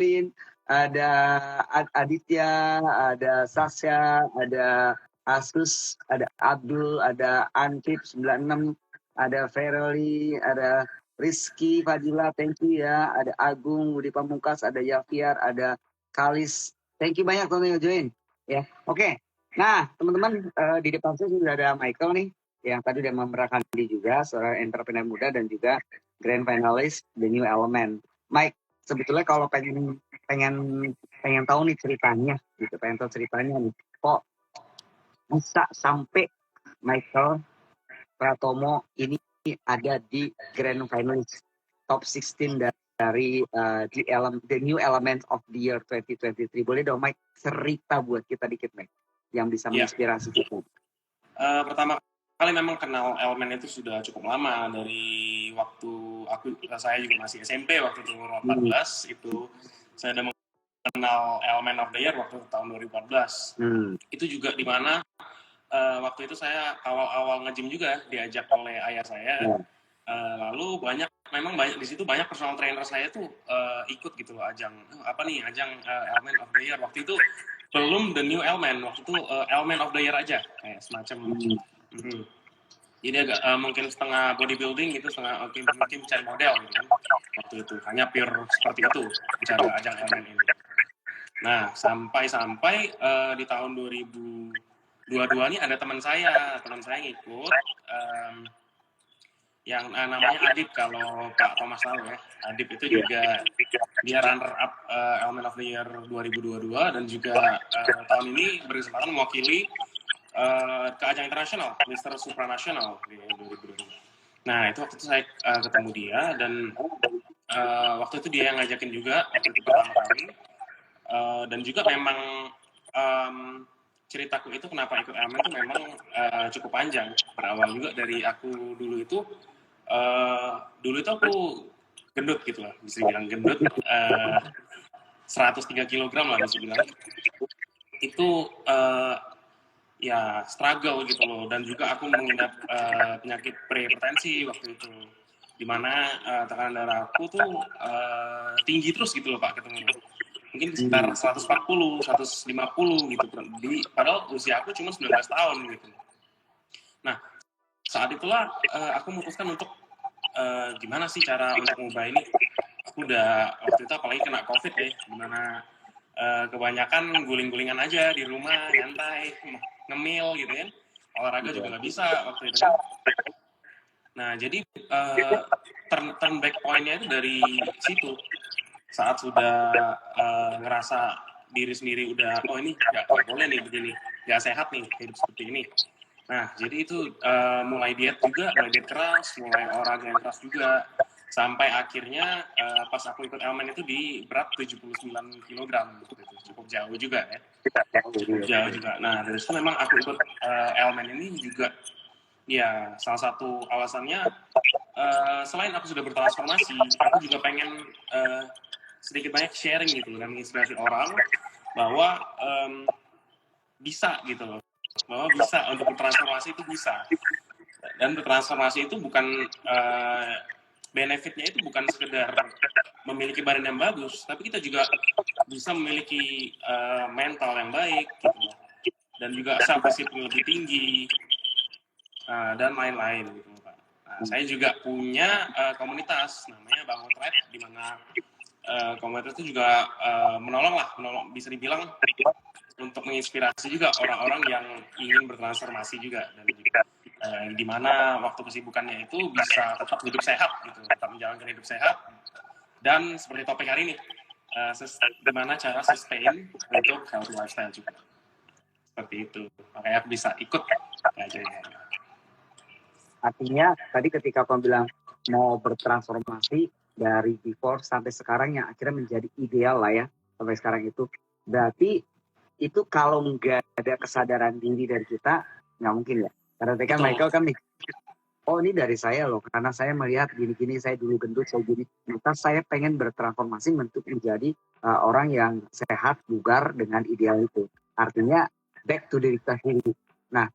Kevin, ada Aditya, ada Sasha, ada Asus, ada Abdul, ada Antip 96, ada Feroli, ada Rizky, Fadila, thank you ya. Ada Agung, Budi Pamungkas, ada Yafiar, ada Kalis. Thank you banyak teman-teman yang join. Ya, oke. Nah, teman-teman di depan saya sudah ada Michael nih, yang tadi udah memerahkan diri juga, seorang entrepreneur muda dan juga grand finalist The New Element. Mike, sebetulnya kalau pengen tahu nih ceritanya, gitu, pengen tahu ceritanya nih, kok bisa sampai Michael Pratomo ini ada di Grand Finalist Top 16 dari The New Element of the Year 2023. Boleh dong Mike cerita buat kita dikit Mike yang bisa menginspirasi kita. Pertama kali memang kenal elemen itu sudah cukup lama, dari waktu saya juga masih SMP waktu itu 14 itu saya udah mengenal Element of the Year waktu tahun 2014. Itu juga di mana waktu itu saya awal-awal nge-gym juga diajak oleh ayah saya. Lalu memang banyak di situ, banyak personal trainer saya tuh ikut gitu loh ajang Element of the Year. Waktu itu belum The New Element, waktu itu Element of the Year aja, kayak semacam jadi agak mungkin setengah bodybuilding gitu, setengah mungkin cari model gitu kan waktu itu, hanya pure seperti itu cara ajang Element ini. Nah sampai di tahun 2022 ini ada teman saya ngikut yang namanya Adip, kalau Pak Thomas tahu ya. Adip itu juga dia runner up Element of the Year 2022 dan juga tahun ini berkesempatan mewakili ke ajang internasional Mr. Supranational di 2022. Nah itu waktu itu saya ketemu dia dan waktu itu dia yang ngajakin juga waktu itu pertama kali, dan juga memang ceritaku itu kenapa ikut Element itu memang cukup panjang. Berawal juga dari aku dulu itu aku gendut gitu lah, bisa bilang gendut, 103 kg lah bisa bilang. Itu ya struggle gitu loh, dan juga aku mengidap penyakit prehipertensi waktu itu, dimana tekanan darah aku tuh tinggi terus gitu loh Pak, ketemu mungkin sekitar 140, 150 gitu, padahal usia aku cuma 19 tahun gitu. Nah saat itulah aku memutuskan untuk gimana sih cara untuk mengubah ini. Aku udah waktu itu apalagi kena COVID ya, dimana kebanyakan guling-gulingan aja di rumah, nyantai, ngemil gitu kan, olahraga juga nggak bisa waktu itu kan. Nah jadi turn back point-nya itu dari situ, saat sudah ngerasa diri sendiri udah ini nggak boleh nih begini, nggak sehat nih hidup seperti ini. Nah, jadi itu mulai diet keras, mulai olahraga yang keras juga, sampai akhirnya pas aku ikut Element itu di berat 79 kg, cukup jauh juga ya, cukup jauh juga. Nah, dari situ memang aku ikut Element ini juga, ya salah satu alasannya selain aku sudah bertransformasi, aku juga pengen sedikit banyak sharing gitu dan menginspirasi orang bahwa bisa gitu loh, bahwa bisa untuk bertransformasi itu bisa, dan bertransformasi itu bukan benefitnya itu bukan sekedar memiliki badan yang bagus, tapi kita juga bisa memiliki mental yang baik gitu, dan juga self discipline lebih tinggi dan lain-lain gitu Pak. Nah, saya juga punya komunitas namanya Bangun Tribe, di mana komunitas itu juga menolong bisa dibilang untuk menginspirasi juga orang-orang yang ingin bertransformasi juga, dan juga di mana waktu kesibukannya itu bisa tetap hidup sehat gitu, tetap menjalankan hidup sehat, dan seperti topik hari ini gimana cara sustain untuk healthy lifestyle juga, seperti itu. Makanya aku bisa ikut kajiannya. Artinya tadi ketika kamu bilang mau bertransformasi dari before sampai sekarang yang akhirnya menjadi ideal lah ya sampai sekarang itu, berarti itu kalau nggak ada kesadaran diri dari kita nggak mungkin ya. Karena tadi kan Michael kan oh ini dari saya loh, karena saya melihat gini-gini, saya dulu gendut, saya gini, maka saya pengen bertransformasi untuk menjadi orang yang sehat, bugar dengan ideal itu. Artinya back to diri sendiri. Nah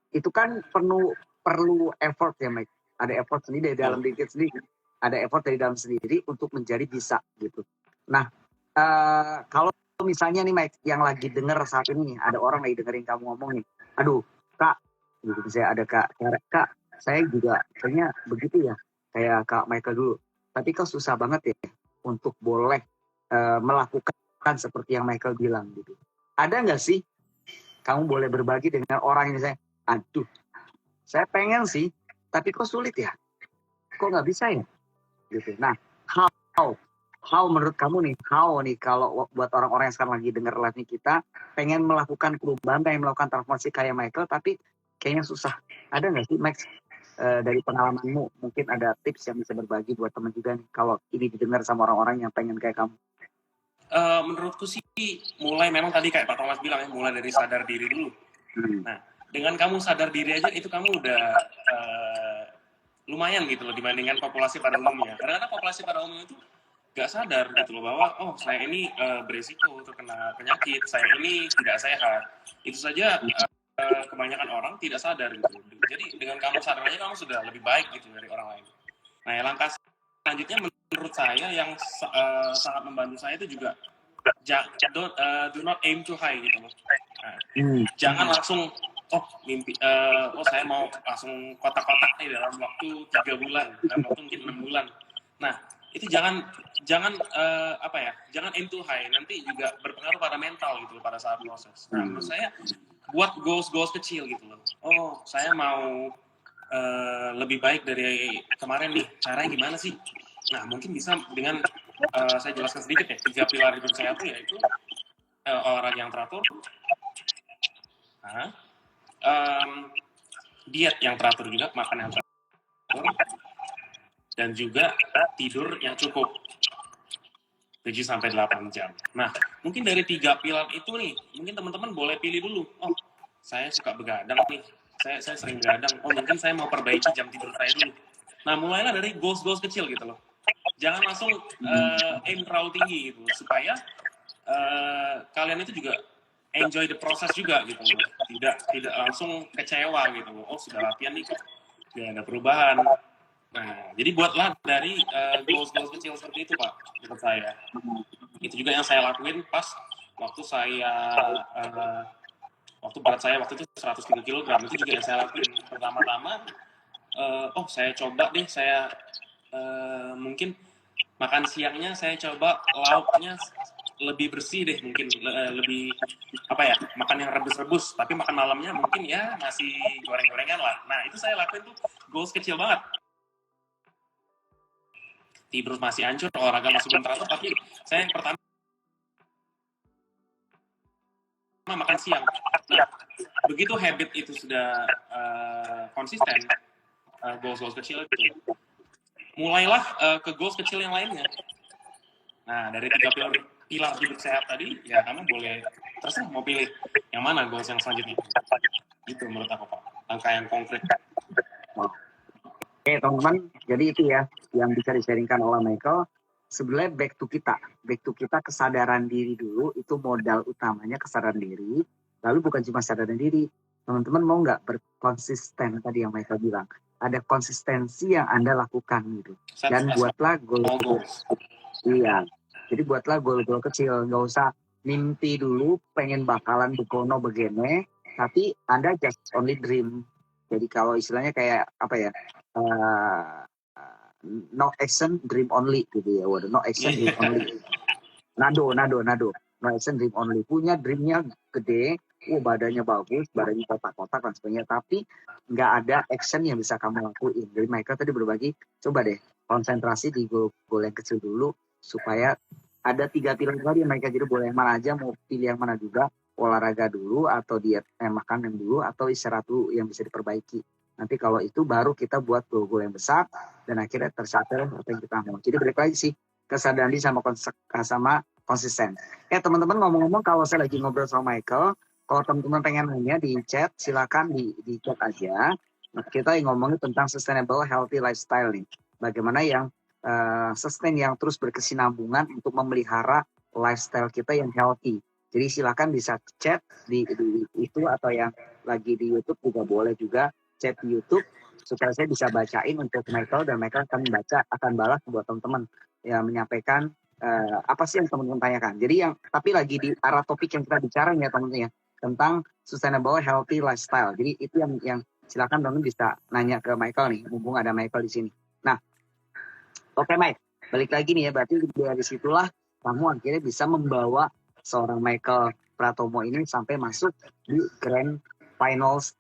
itu kan perlu effort ya Mike. Ada effort sendiri dari dalam diri sendiri, ada effort dari dalam sendiri untuk menjadi bisa gitu. Nah, kalau misalnya nih Mike, yang lagi denger saat ini, ada orang lagi dengerin kamu ngomong nih, aduh Kak, gitu saya ada Kak, saya juga kayaknya begitu ya, kayak Kak Michael dulu. Tapi kok susah banget ya untuk boleh melakukan seperti yang Michael bilang gitu. Ada nggak sih kamu boleh berbagi dengan orang yang saya, aduh, saya pengen sih, tapi kok sulit ya, kok nggak bisa ya, gitu. Nah, how menurut kamu nih, how nih kalau buat orang-orang yang sekarang lagi denger live nih kita pengen melakukan perubahan, pengen melakukan transformasi kayak Michael, tapi kayaknya susah. Ada nggak sih Max, dari pengalamanmu mungkin ada tips yang bisa berbagi buat teman juga nih kalau ini didengar sama orang-orang yang pengen kayak kamu? Menurutku sih mulai memang tadi kayak Pak Thomas bilang ya, mulai dari sadar diri dulu. Nah, dengan kamu sadar diri aja itu kamu udah lumayan gitu loh dibandingkan populasi pada umumnya. Karena populasi pada umumnya itu gak sadar gitu loh bahwa oh saya ini beresiko terkena penyakit, saya ini tidak sehat. Itu saja kebanyakan orang tidak sadar gitu. Jadi dengan kamu sadar aja kamu sudah lebih baik gitu dari orang lain. Nah, langkah selanjutnya menurut saya yang sangat membantu saya itu juga do not aim too high gitu loh. Nah, jangan langsung saya mau langsung kotak-kotak nih dalam waktu 3 bulan, dalam waktu mungkin 6 bulan. Nah, itu jangan jangan aim too high, nanti juga berpengaruh pada mental gitu pada saat proses. Nah, menurut saya buat goals kecil gitu loh. Oh, saya mau lebih baik dari kemarin nih. Caranya gimana sih? Nah, mungkin bisa dengan saya jelaskan sedikit ya. 3 pilar hidup saya tuh yaitu olahraga yang teratur, diet yang teratur juga, makan yang teratur, dan juga tidur yang cukup 7-8 jam. Nah, mungkin dari 3 pilar itu nih, mungkin teman-teman boleh pilih dulu. Oh, saya suka begadang nih. Saya sering begadang. Oh, mungkin saya mau perbaiki jam tidur saya dulu. Nah, mulailah dari goals kecil gitu loh. Jangan langsung aim terlalu tinggi gitu, supaya kalian itu juga enjoy the process juga gitu loh. Tidak langsung kecewa gitu loh. Oh, sudah latihan nih kok gak ada perubahan. Nah, jadi buatlah dari goals kecil seperti itu, Pak, menurut saya. Itu juga yang saya lakuin pas waktu saya waktu berat saya waktu itu 103 kg, itu juga yang saya lakuin. Pertama-tama saya coba deh, saya mungkin makan siangnya saya coba lauknya lebih bersih deh, mungkin lebih makan yang rebus-rebus, tapi makan malamnya mungkin ya masih goreng-gorengan lah. Nah, itu saya lakuin tuh goals kecil banget. Tidur masih hancur, olahraga masih belum teratur, tapi saya yang pertama makan siang. Nah, begitu habit itu sudah konsisten, goals kecil itu, mulailah ke goals kecil yang lainnya. Nah, dari 3 pilar hidup sehat tadi, ya kamu boleh terserah mau pilih yang mana goals yang selanjutnya. Itu menurut aku, Pak, langkah yang konkret. Oke teman-teman, jadi itu ya yang bisa di-sharingkan oleh Michael. Sebenarnya back to kita kesadaran diri dulu, itu modal utamanya kesadaran diri. Lalu bukan cuma kesadaran diri, teman-teman mau nggak berkonsisten tadi yang Michael bilang, ada konsistensi yang Anda lakukan gitu. Dan buatlah goals. Iya, jadi buatlah goal kecil, nggak usah mimpi dulu pengen bakalan begono begene, tapi Anda just only dream. Jadi kalau istilahnya kayak apa ya, no action dream only gitu ya. Waduh, no action dream only. Nado, no action dream only. Punya dreamnya gede, badannya bagus, badannya kotak-kotak dan sebagainya, tapi nggak ada action yang bisa kamu lakuin. Jadi Michael tadi berbagi, coba deh konsentrasi di goal yang kecil dulu, supaya ada 3 pilar tadi yang Michael, jadi boleh yang mana aja, mau pilih yang mana juga, olahraga dulu atau diet makan yang dulu atau istirahat dulu yang bisa diperbaiki. Nanti kalau itu baru kita buat goal yang besar dan akhirnya tercapai apa yang kita mau. Jadi balik lagi sih kesadaran diri sama konsisten. Teman-teman ngomong-ngomong, kalau saya lagi ngobrol sama Michael, kalau teman-teman pengen nanya di chat, silakan di chat aja. Nah, kita ngomongin tentang sustainable healthy lifestyle nih. Bagaimana yang sustain, yang terus berkesinambungan untuk memelihara lifestyle kita yang healthy. Jadi silakan bisa chat di itu, atau yang lagi di YouTube juga boleh juga chat di YouTube supaya saya bisa bacain untuk Michael, dan Michael akan balas buat teman-teman yang menyampaikan apa sih yang teman-teman tanyakan. Jadi tapi lagi di arah topik yang kita bicara ya teman-teman ya, tentang sustainable healthy lifestyle. Jadi itu yang silakan teman-teman bisa nanya ke Michael nih, mumpung ada Michael di sini. Nah, oke Mike, balik lagi nih ya, berarti dari situlah kamu akhirnya bisa membawa seorang Michael Pratomo ini sampai masuk di Grand Finals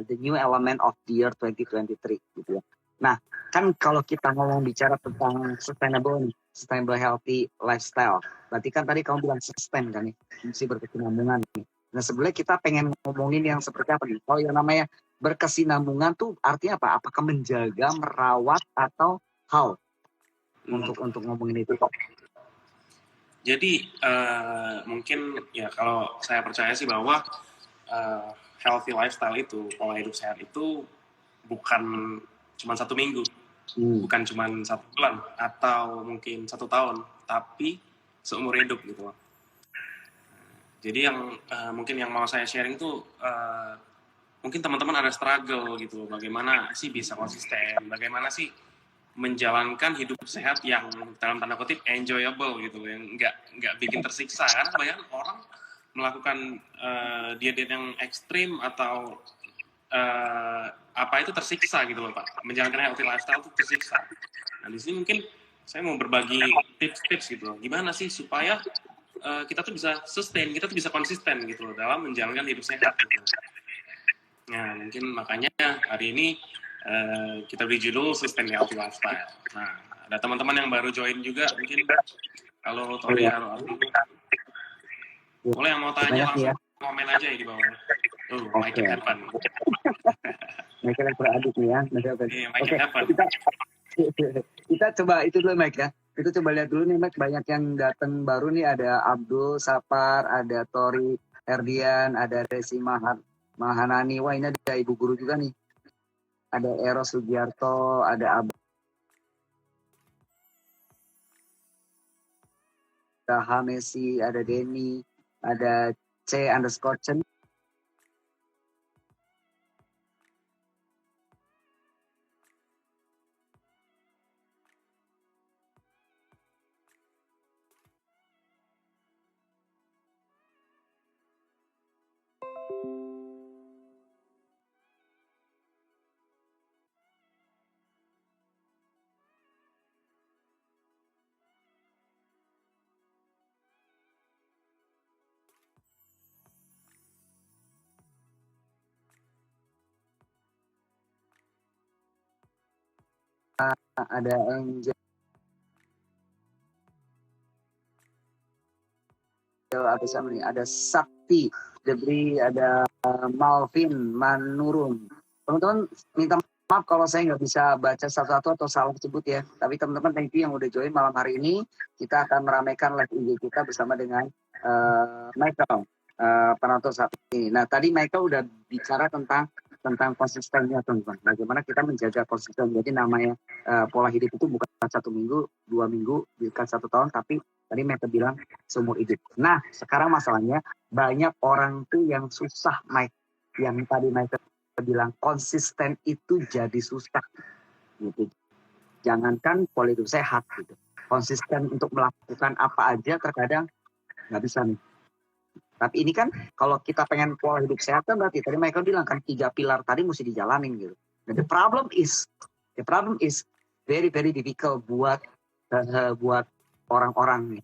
The New Element of the Year 2023 gitu ya. Nah, kan kalau kita ngomong bicara tentang sustainable healthy lifestyle, berarti kan tadi kamu bilang sustain kan nih, mesti berkesinambungan nih. Nah, sebenarnya kita pengen ngomongin yang seperti apa nih? Kalau yang namanya berkesinambungan tuh artinya apa? Apakah menjaga, merawat, atau how? Untuk ngomongin itu kok. Jadi mungkin ya kalau saya percaya sih bahwa healthy lifestyle itu, pola hidup sehat itu bukan cuma 1 minggu, bukan cuma 1 bulan atau mungkin 1 tahun, tapi seumur hidup gitu loh. Jadi yang mungkin yang mau saya sharing tuh mungkin teman-teman ada struggle gitu, bagaimana sih bisa konsisten, bagaimana sih menjalankan hidup sehat yang dalam tanda kutip enjoyable gitu, yang nggak bikin tersiksa. Karena banyak orang melakukan diet yang ekstrim atau apa itu tersiksa gitu loh Pak. Menjalankan healthy lifestyle itu tersiksa. Nah di sini mungkin saya mau berbagi tips-tips gitu loh. Gimana sih supaya kita tuh bisa sustain, kita tuh bisa konsisten gitu loh dalam menjalankan hidup sehat gitu. Nah mungkin makanya hari ini kita beri judul Sustain Healthy Lifestyle. Nah, ada teman-teman yang baru join juga, mungkin kalau Tori, halo Abdi. Boleh yang mau tanya langsung komen aja ya di bawah. Michael Happen. Michael Adit nih ya. Michael Happen. Kita coba itu dulu Mike ya. Kita coba lihat dulu nih Mike, banyak yang datang baru nih, ada Abdul Sapar, ada Tori Herdian, ada Resi Mahanani. Wah ini ada ibu guru juga nih. Ada Eros Sugiarto, ada Hamesi, ada Denny, ada C_Chen. Ada Angel, ada Sakti, Debri, ada Malvin, Manurun. Teman-teman minta maaf kalau saya nggak bisa baca satu-satu atau salah sebut ya. Tapi teman-teman thank you yang udah join malam hari ini. Kita akan meramaikan live IG kita bersama dengan Michael, penonton saat ini. Nah tadi Michael udah bicara tentang konsistennya teman-teman. Bagaimana kita menjaga konsisten. Jadi namanya pola hidup itu bukan 1 minggu, 2 minggu, bukan 1 tahun, tapi tadi Michael bilang seumur hidup. Nah sekarang masalahnya banyak orang tuh yang susah Mike. Yang tadi Michael bilang konsisten itu jadi susah gitu. Jangankan pola hidup sehat gitu. Konsisten untuk melakukan apa aja terkadang nggak bisa nih. Tapi ini kan kalau kita pengen pola hidup sehat kan berarti tadi Michael bilang kan 3 pilar tadi mesti dijalanin gitu. Dan the problem is very very difficult buat orang-orang nih.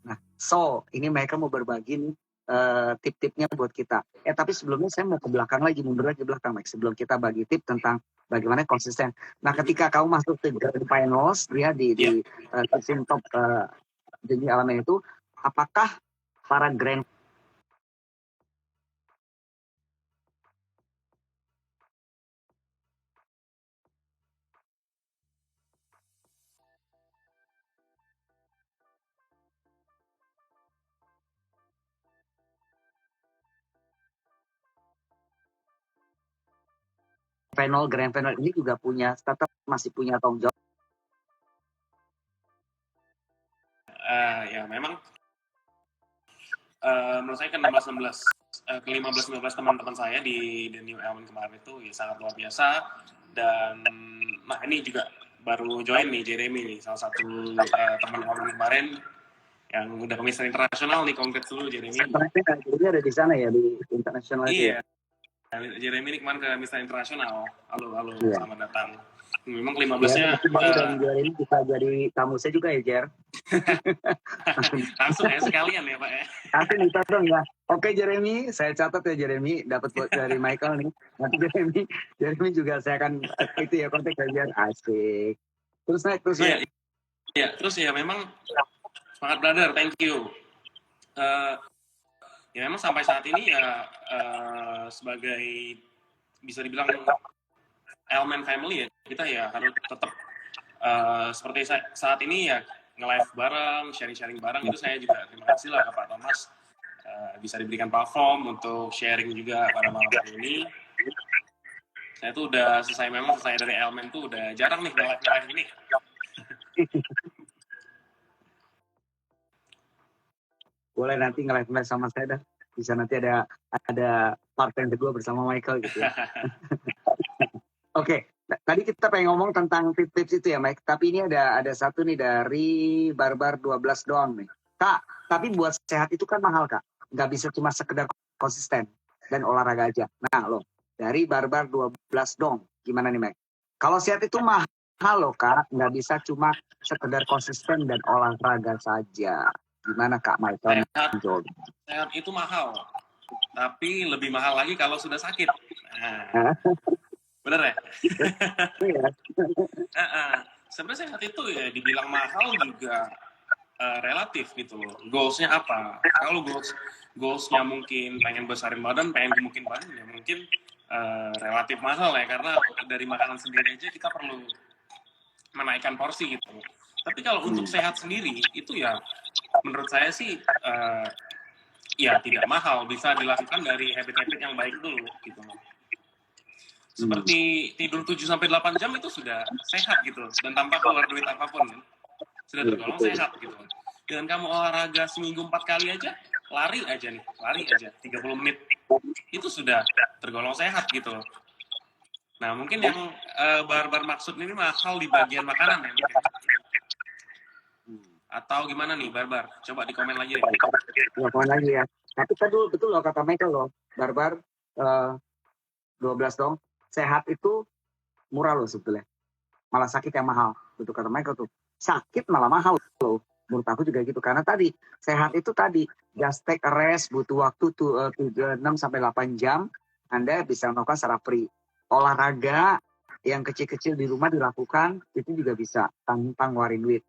Nah, so ini Michael mau berbagi nih tip-tipnya buat kita. Tapi sebelumnya saya mau ke belakang lagi, mundur lagi ke belakang Mike. Sebelum kita bagi tip tentang bagaimana konsisten. Nah, ketika kamu masuk ke Grand Finals dia di tim top jadi elemen itu, apakah para Grand Grand Final ini juga tetap masih punya tanggung jawab. Ya memang menurut saya ke 15-16 teman-teman saya di The New Element kemarin itu ya sangat luar biasa. Dan nah ini juga baru join nih Jeremy nih, salah satu teman-teman kemarin yang udah ke Mister Internasional nih, congrats dulu Jeremy. Jadi ada di sana ya, di internasional itu Iya. Jeremy ini kemarin ke Mister Internasional. Halo, Iya. selamat datang. Memang 15-nya dan Jeremy bisa jadi tamu saya juga ya, Jer. langsung ya sekalian ya Pak ya. Nanti minta dong ya. Oke Jeremy, saya catat ya Jeremy, dapat buat dari Michael nih. Nanti Jeremy juga saya akan itu ya kontak kalian. Asik. Terus naik. Iya, terus ya memang semangat brother, thank you. Ya memang sampai saat ini ya sebagai bisa dibilang elemen family ya, kita ya harus tetap seperti saat ini ya nge-live bareng, sharing bareng, itu saya juga terima kasih lah ke Pak Thomas bisa diberikan platform untuk sharing juga pada malam hari ini. Saya tuh udah selesai dari elemen tuh udah jarang nih nge-live ini. Boleh nanti nge-live sama saya dah. Bisa nanti ada part yang kedua bersama Michael gitu ya. Oke, tadi kita pengen ngomong tentang tips-tips itu ya Mike, tapi ini ada satu nih dari Barbar 12 doang nih. Kak, tapi buat sehat itu kan mahal Kak. Nggak bisa cuma sekedar konsisten dan olahraga aja. Nah loh, dari Barbar 12 dong. Gimana nih Mike? Kalau sehat itu mahal loh Kak, nggak bisa cuma sekedar konsisten dan olahraga saja. Gimana Kak Michael? Sehat itu mahal, tapi lebih mahal lagi kalau sudah sakit. Nah, bener ya? Sebenarnya sehat itu ya dibilang mahal juga relatif gitu loh. Goals-nya apa? Kalau goals-nya mungkin pengen besarin badan, pengen gemukin badan, ya mungkin relatif mahal ya, karena dari makanan sendiri aja kita perlu menaikkan porsi gitu. Tapi kalau untuk sehat sendiri, itu ya menurut saya sih ya tidak mahal, bisa dilakukan dari habit-habit yang baik dulu gitu. Seperti tidur 7-8 jam itu sudah sehat gitu, dan tanpa keluar duit apapun kan. Sudah tergolong sehat gitu. Dengan kamu olahraga seminggu 4 kali aja, lari aja 30 menit, itu sudah tergolong sehat gitu. Nah mungkin yang Barbar maksud ini mahal di bagian makanan ya mungkin. Atau gimana nih Barbar? Coba di komen lagi deh. Komen lagi ya. Tapi tadi betul loh kata Michael loh, Barbar 12 dong. Sehat itu murah loh sebetulnya. Malah sakit yang mahal. Betul kata Michael tuh. Sakit malah mahal loh. Menurut aku juga gitu. Karena tadi, sehat itu tadi, just take a rest, butuh waktu 6-8 jam, Anda bisa melakukan secara free. Olahraga yang kecil-kecil di rumah dilakukan, itu juga bisa tanpa ngeluarin duit.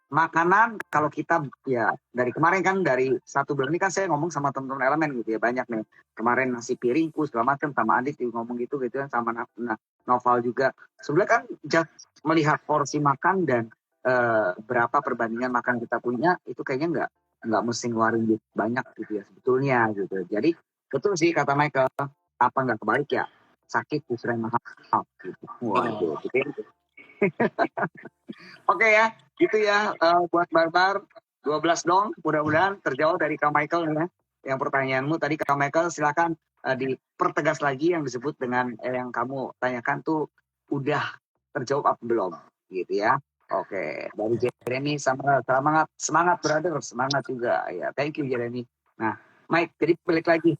Makanan, kalau kita ya dari kemarin kan, dari 1 bulan ini kan saya ngomong sama teman-teman elemen gitu ya, banyak nih. Kemarin nasi piringku segala macam, sama Adit juga ngomong gitu kan, sama Noval juga. Sebenarnya kan just melihat porsi makan dan berapa perbandingan makan kita punya, itu kayaknya nggak mesti ngeluarin duit banyak gitu ya sebetulnya gitu. Jadi betul sih kata Michael, apa nggak kebalik ya, sakit justru yang mahal gitu. Waduh, gitu. Oke ya, gitu ya buat Barbar 12 dong. Mudah-mudahan terjawab dari Kak Michael ya. Yang pertanyaanmu tadi Kak Michael, silakan dipertegas lagi yang disebut dengan yang kamu tanyakan tuh udah terjawab apa belum gitu ya. Oke, dari Jeremy semangat brother, semangat juga ya. Thank you Jeremy. Nah, Mike, jadi balik lagi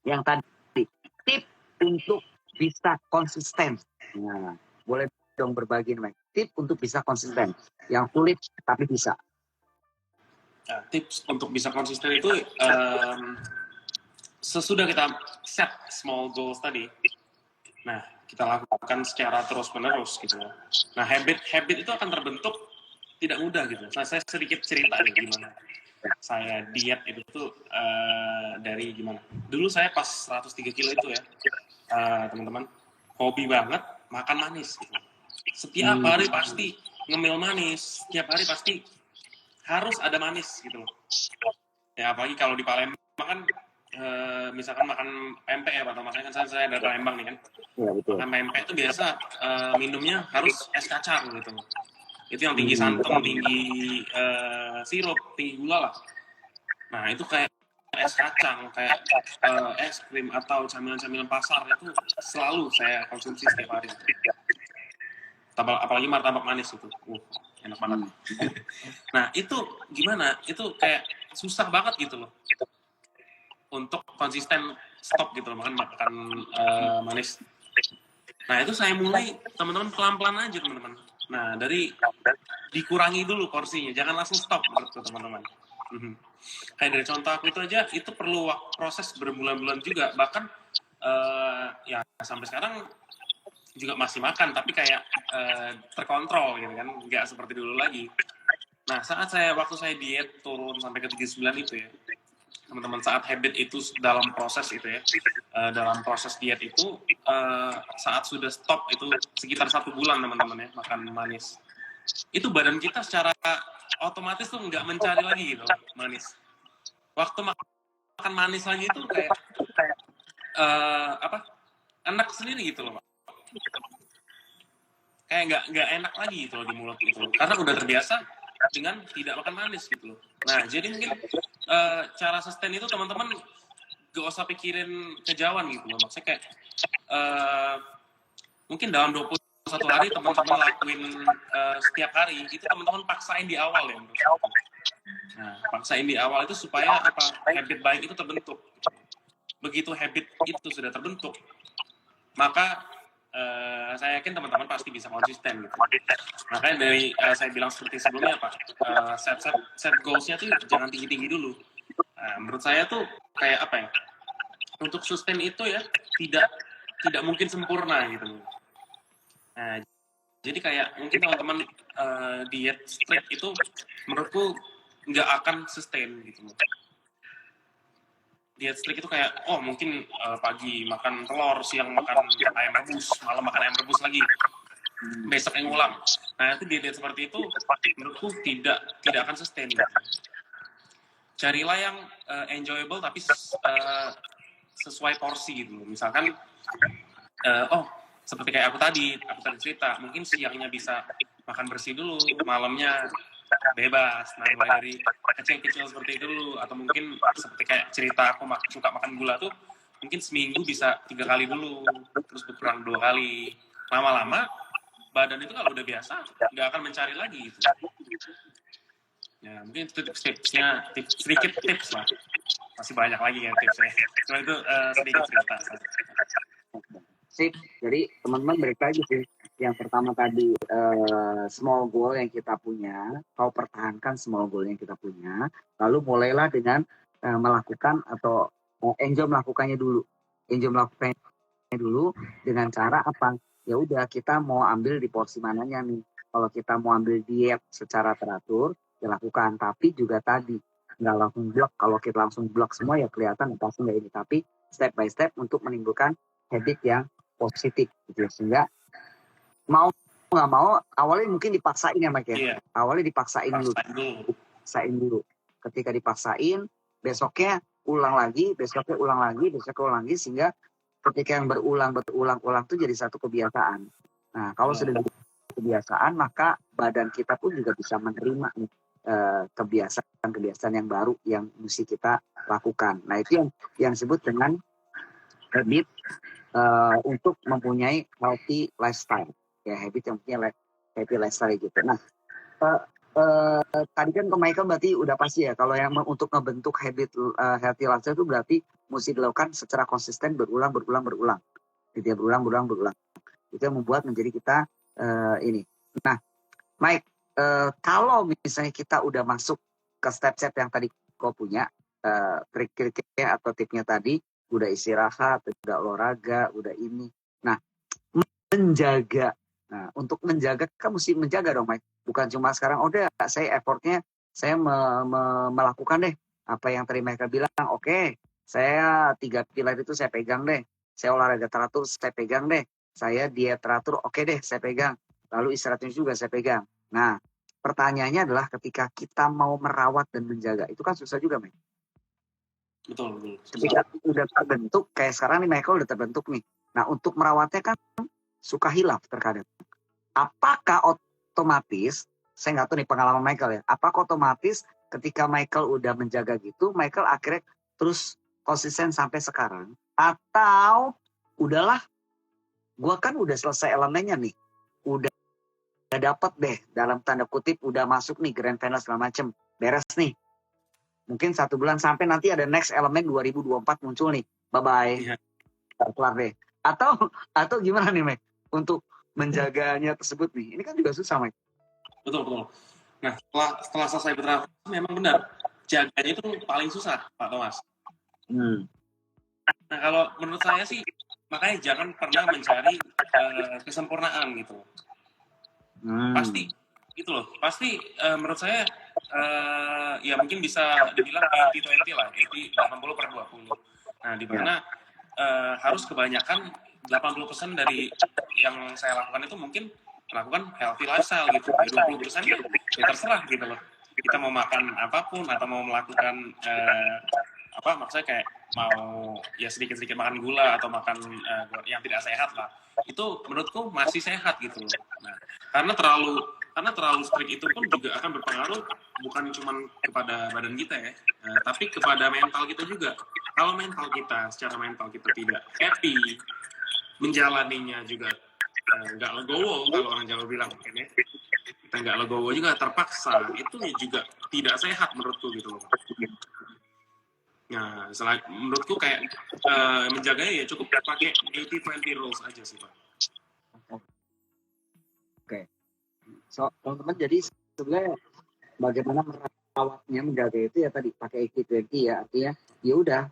yang tadi, tip untuk bisa konsisten. Nah, boleh dong berbagi Mike. Tip untuk bisa konsisten, yang sulit tapi bisa. Nah, tips untuk bisa konsisten itu sesudah kita set small goals tadi, nah kita lakukan secara terus-menerus gitu. Nah habit itu akan terbentuk tidak mudah gitu. Nah, saya sedikit cerita nih gimana saya diet itu tuh dari gimana. Dulu saya pas 103 kilo itu ya, teman-teman, hobi banget makan manis gitu. Setiap hari pasti ngemil manis, setiap hari pasti harus ada manis gitu. Ya apalagi kalau di Palembang kan misalkan makan pempek ya Pak Thomas, kan saya dari Palembang nih kan. Ya, betul. Makan pempek itu biasa minumnya harus es kacang gitu. Itu yang tinggi santan, tinggi sirup, tinggi gula lah. Nah itu kayak es kacang, kayak es krim atau camilan-camilan pasar itu selalu saya konsumsi setiap hari. Apalagi martabak manis itu. enak banget. Nah itu gimana? Itu kayak susah banget gitu loh untuk konsisten stop gitu loh makan manis. Nah itu saya mulai teman-teman pelan-pelan aja teman-teman. Nah dari dikurangi dulu porsinya, jangan langsung stop menurutku teman-teman. Kayak dari contoh aku itu aja, itu perlu proses berbulan-bulan juga, bahkan ya sampai sekarang juga masih makan, tapi kayak terkontrol gitu kan, nggak seperti dulu lagi. Nah waktu saya diet turun sampai ke 39 itu ya, teman-teman, saat habit itu dalam proses itu ya, dalam proses diet itu, saat sudah stop itu sekitar 1 bulan teman-teman ya makan manis, itu badan kita secara otomatis tuh nggak mencari lagi gitu manis. Waktu makan manis lagi itu kayak enak sendiri gitu loh Pak. Kayak nggak enak lagi gitu loh di mulut gitu loh, karena udah terbiasa dengan tidak makan manis gitu loh. Nah jadi mungkin cara sustain itu teman-teman gak usah pikirin kejauhan gitu loh, maksudnya kayak mungkin dalam 21 hari teman-teman lakuin setiap hari, itu teman-teman paksain di awal ya. Nah, paksain di awal itu supaya habit baik itu terbentuk. Begitu habit itu sudah terbentuk, maka saya yakin teman-teman pasti bisa konsisten gitu. Makanya dari saya bilang seperti sebelumnya Pak, set goals-nya tuh jangan tinggi-tinggi dulu. Menurut saya tuh kayak apa ya, untuk sustain itu ya tidak mungkin sempurna gitu. Nah, jadi kayak mungkin teman-teman diet strict itu menurutku nggak akan sustain gitu. Diet strict itu kayak mungkin pagi makan telur, siang makan ayam rebus, malam makan ayam rebus lagi, besok yang ngulang. Nah itu diet seperti itu menurutku tidak akan sustain gitu. Carilah yang enjoyable tapi sesuai porsi gitu. Misalkan seperti kayak aku tadi cerita, mungkin siangnya bisa makan bersih dulu, malamnya bebas. Nah mulai dari kecil-kecil seperti itu dulu, atau mungkin seperti kayak cerita aku suka makan gula tuh, mungkin seminggu bisa 3 kali dulu, terus berkurang 2 kali. Lama-lama badan itu kalau udah biasa nggak akan mencari lagi gitu. Ya mungkin itu tipsnya, sedikit tips lah, masih banyak lagi ya tipsnya, cuma itu sedikit cerita. Sip, jadi teman-teman balik lagi sih. Yang pertama tadi small goal yang kita punya, kau pertahankan small goal yang kita punya, lalu mulailah dengan melakukan atau enjoy melakukannya dulu. Enjoy melakukannya dulu dengan cara apa? Ya udah, kita mau ambil di porsi mananya nih. Kalau kita mau ambil diet secara teratur, ya lakukan. Tapi juga tadi nggak langsung blok. Kalau kita langsung blok semua ya kelihatan pasti nggak ini. Tapi step by step untuk menimbulkan habit yang positif gitu, sehingga mau nggak mau awalnya mungkin dipaksain ya Mike ya. Iya. Awalnya dipaksain dulu. Ketika dipaksain, besoknya ulang lagi, sehingga ketika yang berulang tuh jadi satu kebiasaan. Nah kalau sudah kebiasaan, maka badan kita pun juga bisa menerima nih kebiasaan yang baru yang mesti kita lakukan. Nah itu yang disebut dengan habit untuk mempunyai healthy lifestyle, ya habit yang punya healthy lifestyle gitu. Nah tadi kan ke Michael berarti udah pasti ya kalau yang untuk ngebentuk habit healthy lifestyle itu berarti mesti dilakukan secara konsisten berulang gitu ya, berulang. Itu yang membuat menjadi kita ini. Nah Mike, kalau misalnya kita udah masuk ke step-step yang tadi kau punya, trik-triknya atau tipnya tadi, udah istirahat, udah olahraga, udah ini. Nah, menjaga. Nah, untuk menjaga kan mesti menjaga dong, Mike. Bukan cuma sekarang, udah saya effortnya, saya melakukan deh apa yang tadi mereka bilang. Oke, saya 3 pilar itu saya pegang deh. Saya olahraga teratur, saya pegang deh. Saya diet teratur, oke deh, saya pegang. Lalu istirahatnya juga saya pegang. Nah, pertanyaannya adalah ketika kita mau merawat dan menjaga, itu kan susah juga, Mike. Betul. Ketika udah terbentuk, kayak sekarang nih Michael udah terbentuk nih. Nah untuk merawatnya kan suka hilaf terkadang. Apakah otomatis, saya nggak tahu nih pengalaman Michael ya, apakah otomatis ketika Michael udah menjaga gitu, Michael akhirnya terus konsisten sampai sekarang? Atau udahlah, gue kan udah selesai elemennya nih, udah dapet deh, dalam tanda kutip udah masuk nih grand final segala macem, beres nih. Mungkin 1 bulan sampai nanti ada next elemen 2024 muncul nih, bye-bye. Iya. Kelar deh. Atau gimana nih, Mike? Untuk menjaganya tersebut nih, ini kan juga susah, Mike. Betul. Nah, setelah selesai bertransaksi memang benar, jaganya itu paling susah, Pak Thomas. Nah, kalau menurut saya sih, makanya jangan pernah mencari kesempurnaan gitu. Pasti, gitu loh. Pasti menurut saya, ya mungkin bisa dibilang 80-20 lah, 80/20. Nah, di mana harus kebanyakan 80% dari yang saya lakukan itu mungkin melakukan healthy lifestyle gitu. Ya 20% ya terserah gitu loh. Kita mau makan apapun atau mau melakukan maksudnya kayak mau ya sedikit-sedikit makan gula atau makan yang tidak sehat lah. Itu menurutku masih sehat gitu loh. Nah, karena terlalu strict itu pun juga akan berpengaruh bukan cuma kepada badan kita ya, tapi kepada mental kita juga. Kalau secara mental kita tidak happy, menjalaninya juga nggak legowo, kalau orang Jawa bilang mungkin ya, kita nggak legowo juga terpaksa, itu juga tidak sehat menurutku gitu loh. Nah, menurutku kayak menjaganya ya cukup pakai 80-20 rules aja sih Pak. Oke. So, teman-teman, jadi sebenarnya bagaimana merawatnya, menjaga itu ya tadi pakai 80-20 ya, artinya ya udah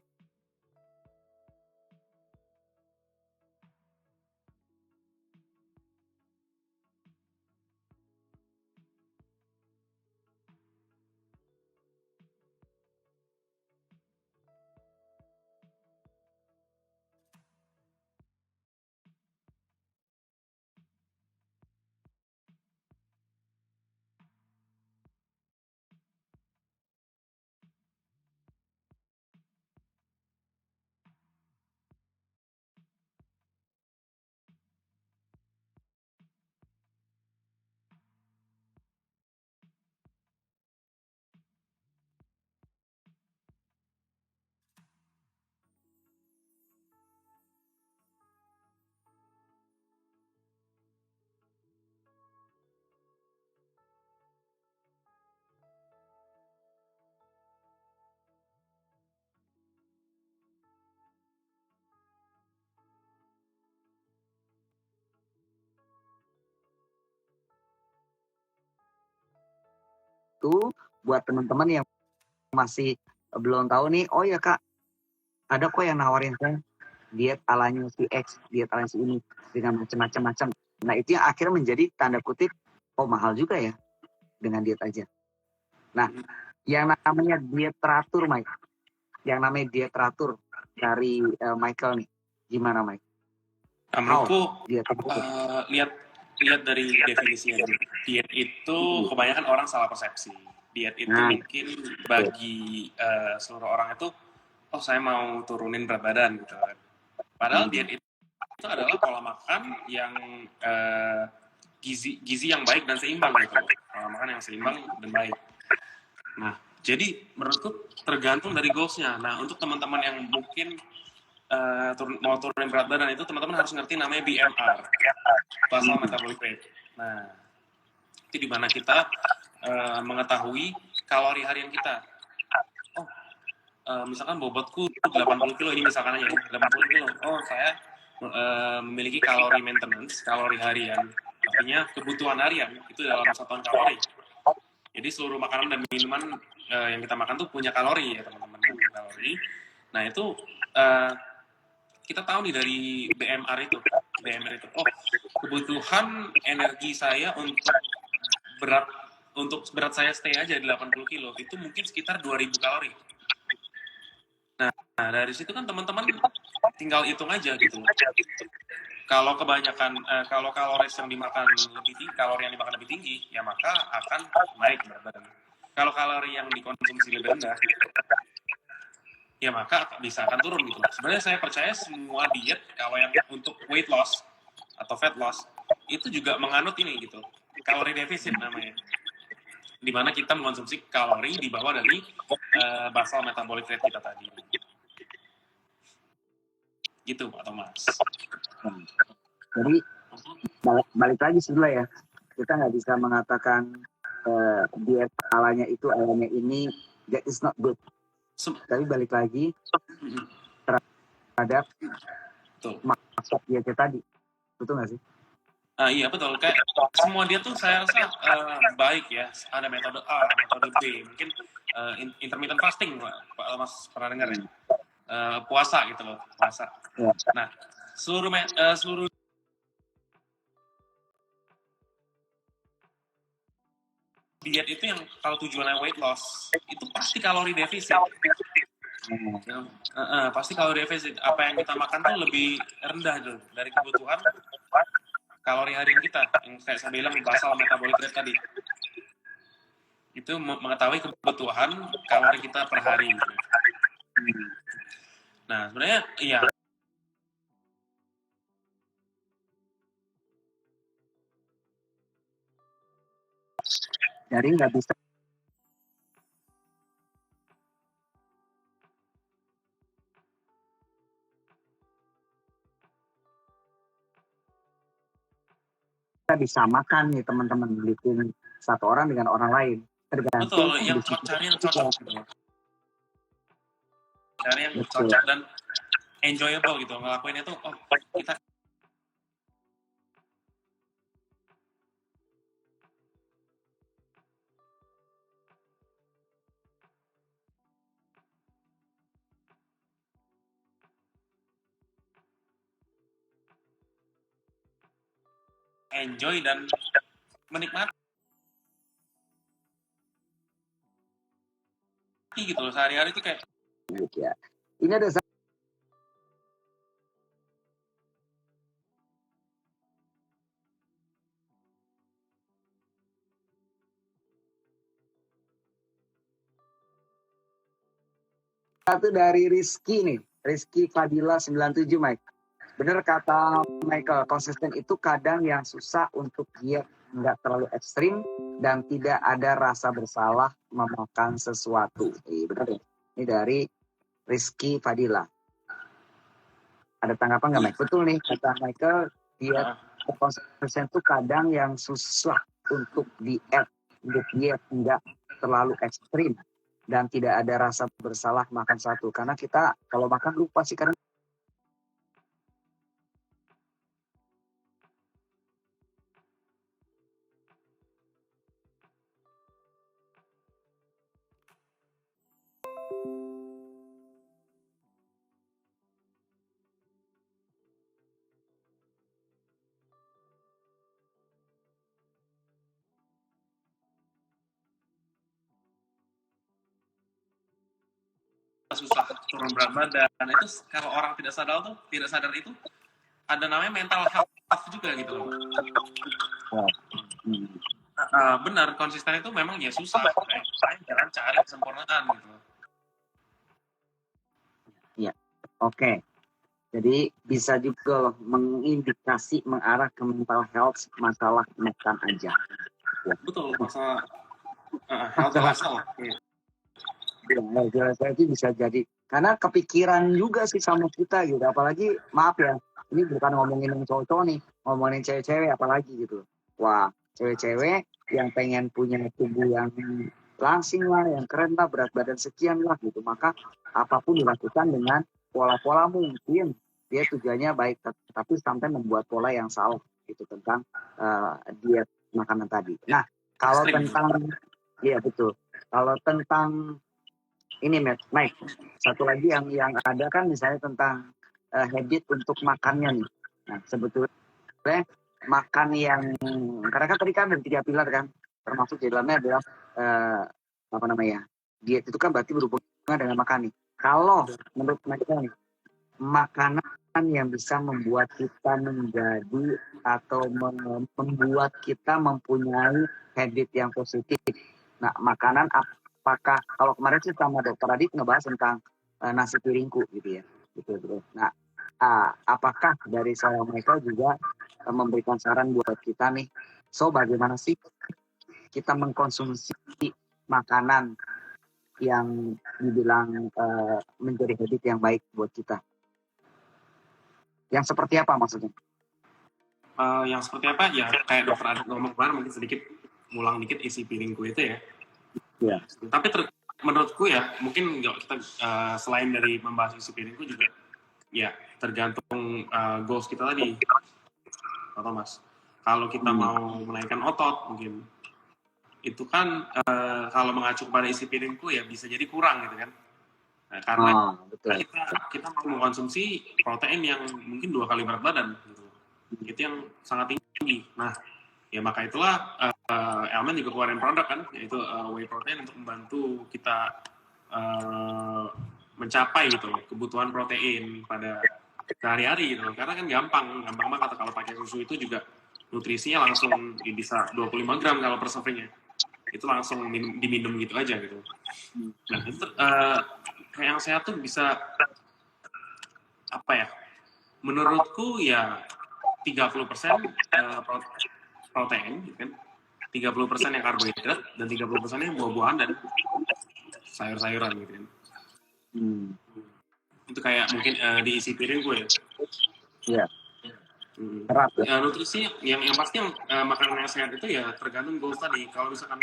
tuh buat teman-teman yang masih belum tahu nih, oh ya Kak, ada kok yang nawarin saya diet alanya si X, diet alanya si ini dengan macam-macam. Nah, itu yang akhirnya menjadi tanda kutip, oh mahal juga ya dengan diet aja. Nah, yang namanya diet teratur, Mike. Yang namanya diet teratur dari Michael nih, gimana Mike? Menurutku lihat dari definisinya dulu. Diet itu kebanyakan orang salah persepsi. Diet itu mungkin bagi seluruh orang itu, oh saya mau turunin berat badan gitu kan. Padahal diet itu adalah pola makan yang gizi yang baik dan seimbang gitu. Pola makan yang seimbang dan baik. Nah, jadi menurutku tergantung dari goals-nya. Nah, untuk teman-teman yang mungkin mau turunin berat badan itu, teman-teman harus ngerti namanya BMR, basal metabolic rate. Nah, itu di mana kita mengetahui kalori harian kita. Misalkan bobotku 80 kilo, ini misalkan aja 80 kilo. Oh, saya memiliki kalori maintenance, kalori harian. Artinya kebutuhan harian itu dalam satuan kalori. Jadi seluruh makanan dan minuman yang kita makan tuh punya kalori ya teman-teman, kalori. Nah, itu kita tahu nih dari BMR itu. Oh, kebutuhan energi saya untuk berat saya stay aja di 80 kilo itu mungkin sekitar 2000 kalori. Nah, dari situ kan teman-teman tinggal hitung aja gitu. Kalau kebanyakan kalau kalori yang dimakan lebih tinggi, ya maka akan naik berat badan. Kalau kalori yang dikonsumsi lebih rendah, ya maka bisa akan turun gitu. Sebenarnya saya percaya semua diet kalau yang untuk weight loss atau fat loss itu juga menganut ini gitu, kalori defisit namanya, di mana kita mengkonsumsi kalori di bawah dari basal metabolic rate kita tadi. Gitu Pak Thomas. Jadi balik lagi sebelah ya, Kita nggak bisa mengatakan diet alanya itu, alanya ini, that is not good. Tapi balik lagi terhadap maksud dietnya tadi. Betul nggak sih? Iya betul, kayak semua dia tuh saya rasa baik ya. Ada metode A, metode B, mungkin intermittent fasting, Pak Mas pernah dengar ya? Puasa gitu loh, puasa. Ya. Nah, seluruh diet itu yang kalau tujuannya weight loss itu pasti kalori defisit. Pasti kalori defisit. Apa yang kita makan tuh lebih rendah tuh dari kebutuhan kalori harian kita. Yang kayak saya bilang basal metabolic rate tadi. Itu mengetahui kebutuhan kalori kita per hari. Gitu. Nah, sebenarnya iya. Jadi nggak bisa kita disamakan nih teman-teman, bikin satu orang dengan orang lain. Tergantung. Betul, yang cari yang cocok gitu. Cari yang cocok dan enjoyable gitu. Ngelakuinnya tuh, oh kita enjoy dan menikmati gitu loh, sehari-hari tuh kayak ya. Ini ada satu dari Rizky nih, Rizky Fadila 97, Mike. Bener kata Michael, konsisten itu kadang yang susah untuk diet, nggak terlalu ekstrim dan tidak ada rasa bersalah memakan sesuatu. Bener ya? Ini dari Rizky Fadila. Ada tanggapan nggak, Mike? Betul nih kata Michael, diet konsisten itu kadang yang susah untuk diet nggak terlalu ekstrim dan tidak ada rasa bersalah makan satu. Karena kita kalau makan lupa sih, karena susah turun berat badan. Itu kalau orang tidak sadar itu ada namanya mental health juga gitu loh. Benar, konsisten itu memang ya susah. Kayak jangan cari kesempurnaan gitu. ya, oke. Jadi bisa juga mengindikasi mengarah ke mental health, masalah makan aja. Ya. Betul, masalah health lifestyle. Ya, saya itu bisa jadi karena kepikiran juga sih sama kita gitu. Apalagi maaf ya, ini bukan ngomongin yang cowok-cowok nih, ngomongin cewek-cewek apalagi gitu. Wah, cewek-cewek yang pengen punya tubuh yang langsing lah, yang keren lah, berat badan sekian lah gitu. Maka apapun dilakukan dengan pola-pola, mungkin dia tujuannya baik, tapi sampai membuat pola yang salah gitu tentang diet makanan tadi. Nah, kalau tentang, iya betul. Kalau tentang ini Mike, satu lagi yang ada kan misalnya tentang habit untuk makannya nih. Nah, sebetulnya makan yang, karena kan tadi kan ada 3 pilar kan, termasuk di dalamnya adalah apa namanya, diet itu kan berarti berhubungan dengan makan nih. Kalau menurut Michael nih, makanan yang bisa membuat kita menjadi atau membuat kita mempunyai habit yang positif. Nah, makanan apakah, kalau kemarin sih sama Dokter Adit ngebahas tentang nasi piringku gitu ya. Gitu. Nah, apakah dari saya Michael juga memberikan saran buat kita nih, so bagaimana sih kita mengkonsumsi makanan yang dibilang menjadi habit yang baik buat kita? Yang seperti apa maksudnya? yang seperti apa ya, kayak dokter Adit ngomong kemarin, mungkin sedikit ngulang dikit isi piringku itu ya. Ya. Tapi menurutku ya, mungkin kita selain dari membahas isi piringku juga, ya tergantung goals kita tadi, atau Mas. Kalau kita mau menaikkan otot, mungkin itu kan kalau mengacu pada isi piringku ya bisa jadi kurang gitu kan. Nah, karena betul. kita mau mengkonsumsi protein yang mungkin 2 kali berat badan, gitu. Itu yang sangat tinggi. Nah, ya maka itulah Elmen juga keluarin produk kan, yaitu whey protein untuk membantu kita mencapai gitu kebutuhan protein pada sehari-hari gitu. Karena kan gampang banget kalau pakai susu itu juga nutrisinya langsung bisa 25 gram kalau per servingnya. Itu langsung diminum gitu aja gitu. Nah, itu kayak yang sehat tuh bisa apa ya? Menurutku ya 30% protein gitu kan. 30% yang karbohidrat dan 30% yang buah-buahan dan sayur-sayuran gitu kan. Itu kayak mungkin diisi piring gue ya. Iya. Nutrisi yang pasti yang makanan yang sehat itu ya tergantung goals tadi. Kalau misalkan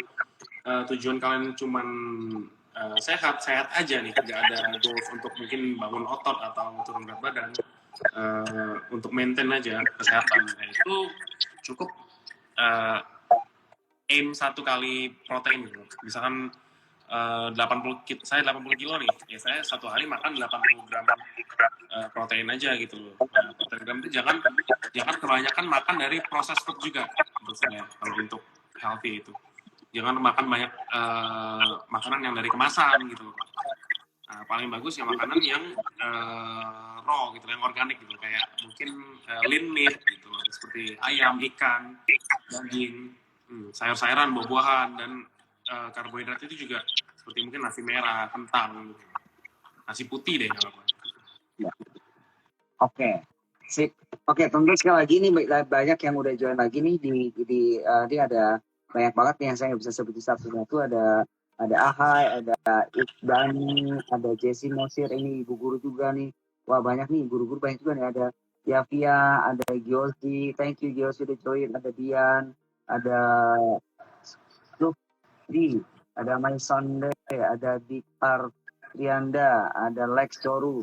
tujuan kalian cuman sehat aja nih, nggak ada goals untuk mungkin bangun otot atau turun berat badan, untuk maintain aja kesehatan, nah, itu cukup aim 1 kali protein gitu. Misalkan 80 kilo nih, ya saya 1 hari makan 80 gram protein aja gitu loh. Nah, protein itu jangan kebanyakan makan dari proses food juga menurut saya kalau untuk healthy itu. Jangan makan banyak makanan yang dari kemasan gitu. Nah, paling bagus yang makanan yang raw gitu, yang organik gitu, kayak mungkin lean meat gitu, seperti ayam, ikan, daging, sayur-sayuran, buah-buahan, dan karbohidrat itu juga seperti mungkin nasi merah, kentang, nasi putih deh kalau ya. Oke. Sip. Oke, tentu sekali lagi nih banyak yang udah join lagi nih di ada banyak banget nih yang saya nggak bisa sebutin satu-satu. Ada Ahai, ada Iqbani, ada Jesse Mosir, ini ibu guru juga nih. Wah, banyak nih guru-guru, banyak juga nih. Ada Yavia, ada Giosi, thank you Giosi udah join, ada Dian, ada Lufri, ada Maisonde, ada Dikar Trianda, ada Lex Doru,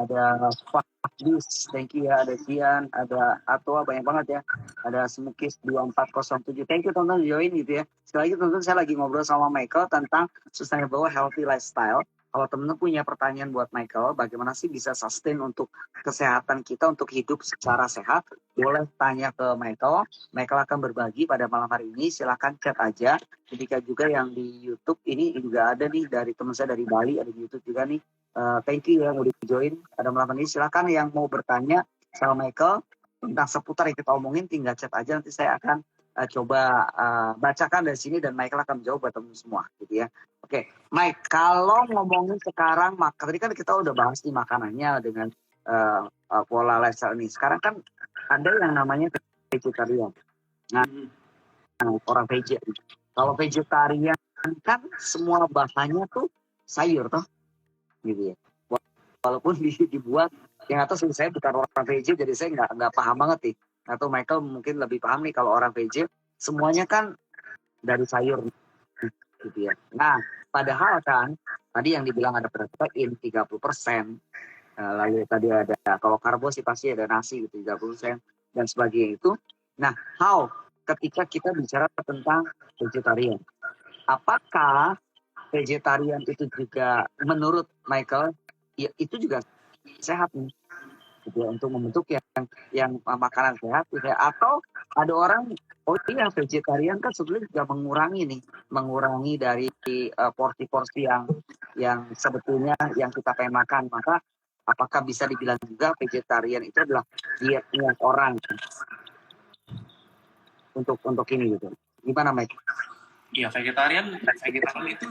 ada Fakdis, thank you ya, ada Dian, ada Atwa, banyak banget ya, ada Semukis 2407, thank you teman-teman join gitu ya. Sekali lagi teman-teman, saya lagi ngobrol sama Michael tentang sustainable healthy lifestyle. Kalau teman-teman punya pertanyaan buat Michael, bagaimana sih bisa sustain untuk kesehatan kita, untuk hidup secara sehat, boleh tanya ke Michael. Michael akan berbagi pada malam hari ini, silahkan chat aja. Ketika juga yang di YouTube ini juga ada nih dari teman saya dari Bali, ada di YouTube juga nih. Thank you yang udah join pada malam ini. Silakan yang mau bertanya sama Michael tentang seputar yang kita omongin, tinggal chat aja, nanti saya akan coba bacakan dari sini dan Michael akan menjawab buat teman semua gitu ya. Oke, Mike, kalau ngomongin sekarang tadi kan kita udah bahas nih makanannya dengan pola lifestyle ini. Sekarang kan ada yang namanya vegetarian. Nah, orang vegetarian. Kalau vegetarian kan semua bahannya tuh sayur toh, gitu ya. Walaupun dibuat, yang atas saya bukan orang vegetarian, jadi saya nggak paham banget nih. Atau Michael mungkin lebih paham nih, kalau orang vegetarian semuanya kan dari sayur, gitu ya. Nah, padahal kan tadi yang dibilang ada protein 30%, lalu tadi ada kalau karbo sih pasti ada nasi gitu 30% dan sebagainya itu. Nah, ketika kita bicara tentang vegetarian, apakah vegetarian itu juga menurut Michael ya, itu juga sehat nih gitu ya, untuk membentuk yang makanan sehat gitu ya? Atau ada orang vegetarian kan sebenarnya juga mengurangi dari porsi-porsi yang sebetulnya yang kita pengen makan. Maka apakah bisa dibilang juga vegetarian itu adalah dietnya orang untuk ini gitu? Gimana Mike? Iya, vegetarian itu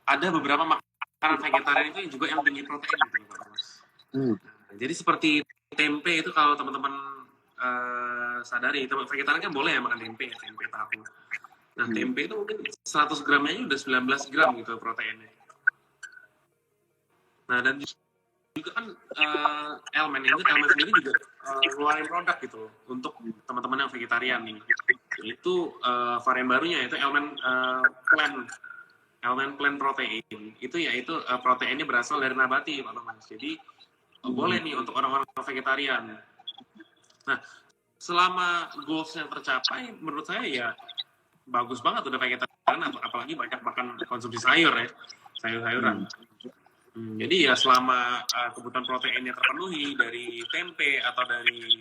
ada beberapa makanan vegetarian itu juga yang tinggi protein gitu, Mas. Jadi seperti tempe itu, kalau teman-teman sadari, vegetarian kan boleh ya makan tempe tahu. Nah, tempe itu mungkin 100 gramnya udah 19 gram gitu proteinnya. Nah, dan juga kan Elmen sendiri juga ngeluarin produk gitu untuk teman-teman yang vegetarian nih. Itu varian barunya itu Elmen Plant Protein. Itu yaitu proteinnya berasal dari nabati, Pak Thomas. Jadi boleh nih untuk orang-orang vegetarian. Nah, selama goals-nya tercapai, menurut saya ya bagus banget udah vegetarian, apalagi banyak makan konsumsi sayur ya, sayur-sayuran. Jadi ya selama kebutuhan proteinnya terpenuhi dari tempe atau dari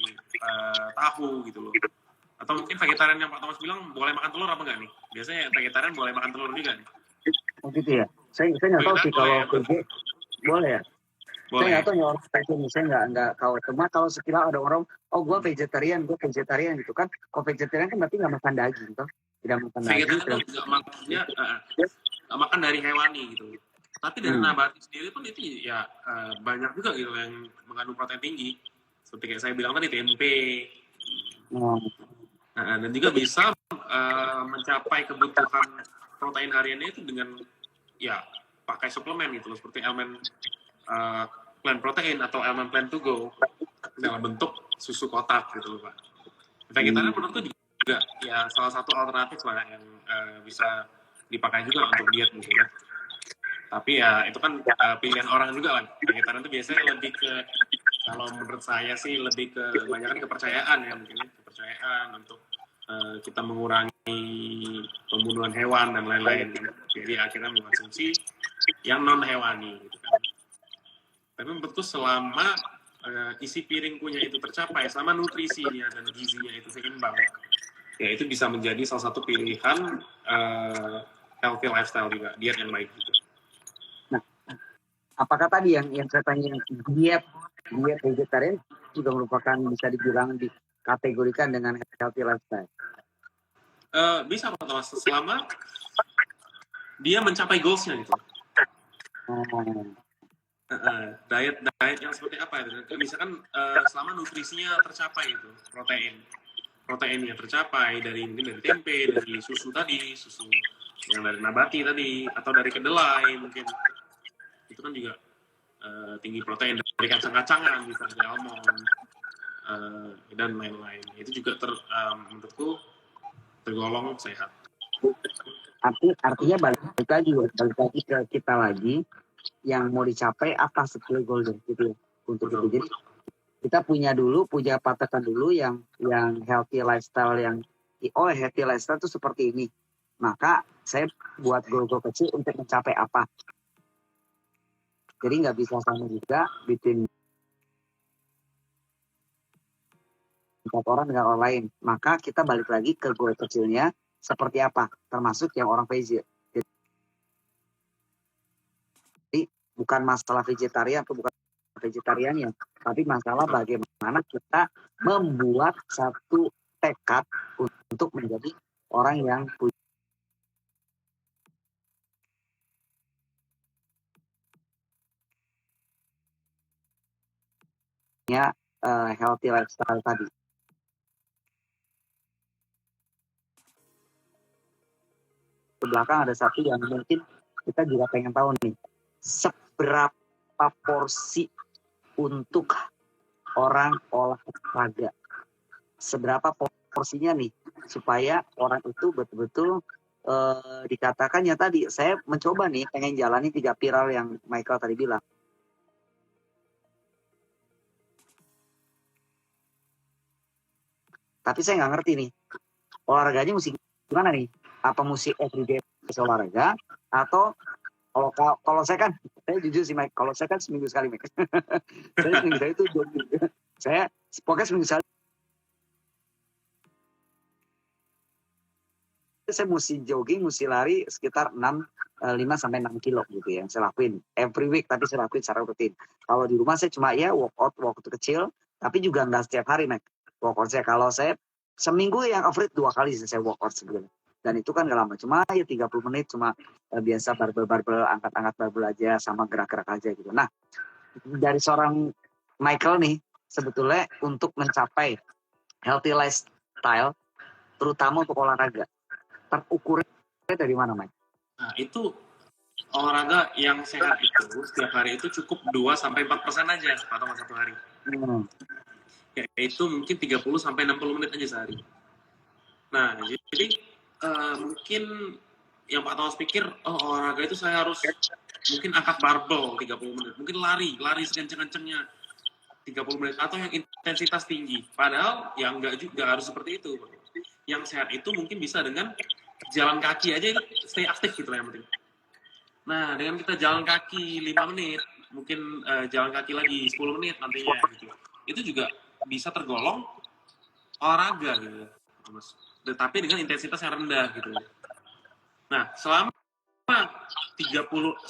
tahu gitu loh. Atau mungkin vegetarian yang Pak Thomas bilang boleh makan telur apa enggak nih? Biasanya vegetarian boleh makan telur juga nih. Oh gitu ya? Saya nggak tahu sih kalau VG boleh ya? Saya nggak tahu ya orang vegan, saya nggak tahu. Cuma kalau sekira ada orang, oh gue vegetarian gitu kan. Kalau vegetarian kan berarti nggak makan daging, toh? Tidak makan daging. Vegetarian itu nggak maksudnya makan dari hewani gitu. Tapi dari nabati sendiri pun itu ya banyak juga gitu yang mengandung protein tinggi. Seperti kayak saya bilang tadi tempe. Dan juga bisa mencapai kebutuhan protein hariannya itu dengan ya pakai suplemen gitu loh, seperti Elmen Plant Protein atau Elmen Plant to Go dalam bentuk susu kotak gitu loh Pak. Vegetarian menurutku juga ya salah satu alternatif lah yang bisa dipakai juga untuk diet mungkin ya. Tapi ya itu kan pilihan orang juga lah. Vegetarian itu biasanya lebih ke, kalau menurut saya sih lebih ke kebanyakan kepercayaan ya, mungkin kepercayaan untuk kita mengurangi pembunuhan hewan dan lain-lain. Jadi akhirnya mengkonsumsi yang non hewani gitu kan. Tapi menurutku selama isi piring punya itu tercapai, selama nutrisinya dan gizinya itu seimbang, ya itu bisa menjadi salah satu pilihan healthy lifestyle juga, diet yang baik juga. Nah, apakah tadi yang saya tanya diet vegetarian juga merupakan bisa dibilang dikategorikan dengan healthy lifestyle? Bisa Pak Thomas, selama dia mencapai goals-nya gitu. Diet yang seperti apa itu? Misalkan selama nutrisinya tercapai itu, proteinnya tercapai mungkin dari tempe, dari susu yang dari nabati tadi, atau dari kedelai mungkin, itu kan juga tinggi protein, dari kacang-kacangan bisa dari almond dan lain-lain. Itu juga menurutku tergolong sehat. Artinya balik lagi ke kita lagi, yang mau dicapai apa sebetulnya goalnya gitu ya untuk itu. Jadi kita punya patokan dulu yang healthy lifestyle, healthy lifestyle itu seperti ini. Maka saya buat goal kecil untuk mencapai apa. Jadi nggak bisa sama juga bikin empat orang dengan orang lain. Maka kita balik lagi ke goal kecilnya seperti apa, termasuk yang orang vegan. Jadi bukan masalah vegetarian atau bukan vegetariannya, tapi masalah bagaimana kita membuat satu tekad untuk menjadi orang yang punya healthy lifestyle tadi. Di belakang ada satu yang mungkin kita juga pengen tahu nih, seberapa porsi untuk orang olahraga, seberapa porsinya nih supaya orang itu betul-betul dikatakan ya tadi, saya mencoba nih pengen jalani 3 viral yang Michael tadi bilang. Tapi saya nggak ngerti nih, olahraganya mesti gimana nih? Apa mesti everyday olahraga? Atau kalau saya jujur sih Mike, kalau saya kan seminggu sekali Mike. Saya seminggu sekali itu jogging. Saya pokoknya seminggu sekali. Saya mesti jogging, mesti lari sekitar 5-6 kilo gitu ya. Saya lakuin every week, tapi saya lakuin secara rutin. Kalau di rumah saya cuma ya workout kecil, tapi juga nggak setiap hari Mike. Workout saya, kalau saya seminggu yang average 2 kali saya workout sebenarnya. Dan itu kan gak lama, cuma ya 30 menit, cuma biasa barbel, angkat-angkat barbel aja, sama gerak-gerak aja gitu. Nah, dari seorang Michael nih, sebetulnya untuk mencapai healthy lifestyle, terutama untuk olahraga, terukurnya dari mana, Mike? Nah, itu olahraga yang sehat itu setiap hari itu cukup 2-4% aja atau satu hari. Yaitu mungkin 30-60 menit aja sehari. Nah, jadi mungkin yang Pak Thomas pikir, olahraga itu saya harus mungkin angkat barbel 30 menit, mungkin lari sekenceng-kencengnya 30 menit, atau yang intensitas tinggi. Padahal yang enggak juga harus seperti itu. Yang sehat itu mungkin bisa dengan jalan kaki aja, stay aktif gitu lah yang penting. Nah, dengan kita jalan kaki 5 menit, mungkin jalan kaki lagi 10 menit nantinya gitu. Itu juga bisa tergolong olahraga gitu, Mas. Tetapi dengan intensitas yang rendah gitu. Nah, selama 30-60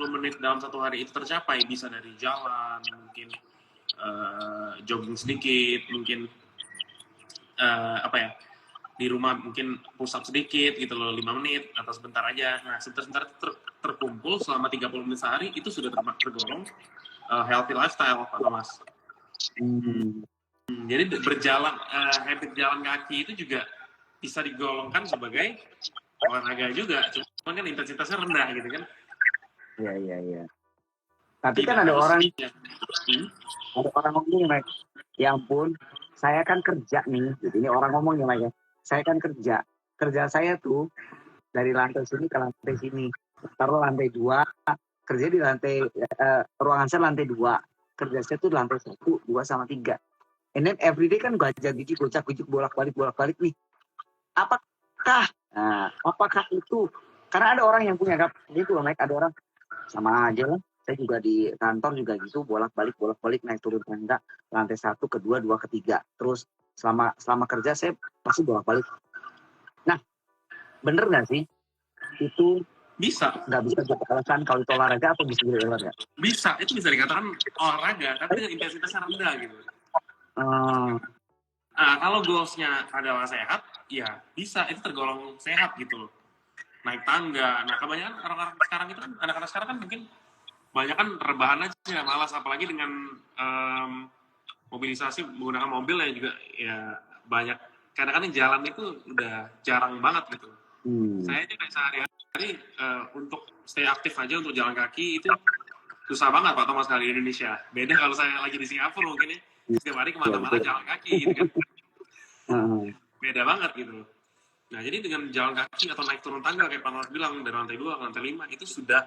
menit dalam satu hari itu tercapai, bisa dari jalan, mungkin jogging sedikit, mungkin di rumah mungkin push up sedikit gitu loh, 5 menit atau sebentar aja. Nah, sebentar terkumpul selama 30 menit sehari, itu sudah tergolong healthy lifestyle, Pak Thomas. Jadi berjalan, habit jalan kaki itu juga bisa digolongkan sebagai olahraga juga, cuma kan intensitasnya rendah gitu kan. Iya. Tapi kan ada orang ngomong, Mike, ya ampun, saya kan kerja nih, gitu. Ini orang ngomong ya, Mike, ya. Saya kan kerja saya tuh dari lantai sini ke lantai sini, taruh lantai 2, kerja di lantai ruangan saya lantai 2, kerja saya tuh lantai 1, 2 sama 3. And then everyday kan gocak-gocik bolak-balik nih. Apakah itu karena ada orang yang punya gitu loh, Mike, ada orang sama aja lah. Saya juga di kantor juga gitu, bolak-balik naik turun tangga, lantai 1 ke 2, 2 ke 3. Terus selama kerja saya pasti bolak-balik. Nah, bener nggak sih itu? Bisa. Nggak bisa dikatakan kalau itu olahraga, atau bisa jadi olahraga? Bisa, itu bisa dikatakan olahraga, tapi dengan intensitasnya rendah gitu. Nah, kalau goalsnya adalah sehat, ya bisa, itu tergolong sehat gitu loh. Naik tangga. Nah, kebanyakan orang-orang sekarang itu kan, anak-anak sekarang kan mungkin banyak kan rebahan aja, malas, apalagi dengan mobilisasi menggunakan mobil yang juga ya banyak. Kadang-kadang jalan itu udah jarang banget gitu. Saya aja kayak sehari-hari untuk stay aktif aja untuk jalan kaki itu susah banget, Pak Thomas, kali di Indonesia. Beda kalau saya lagi di Singapura mungkin ya, setiap hari kemana-mana jalan kaki gitu kan. Beda banget gitu. Nah, jadi dengan jalan kaki atau naik turun tangga kayak Pak Thomas bilang, dari lantai 2 ke lantai 5, itu sudah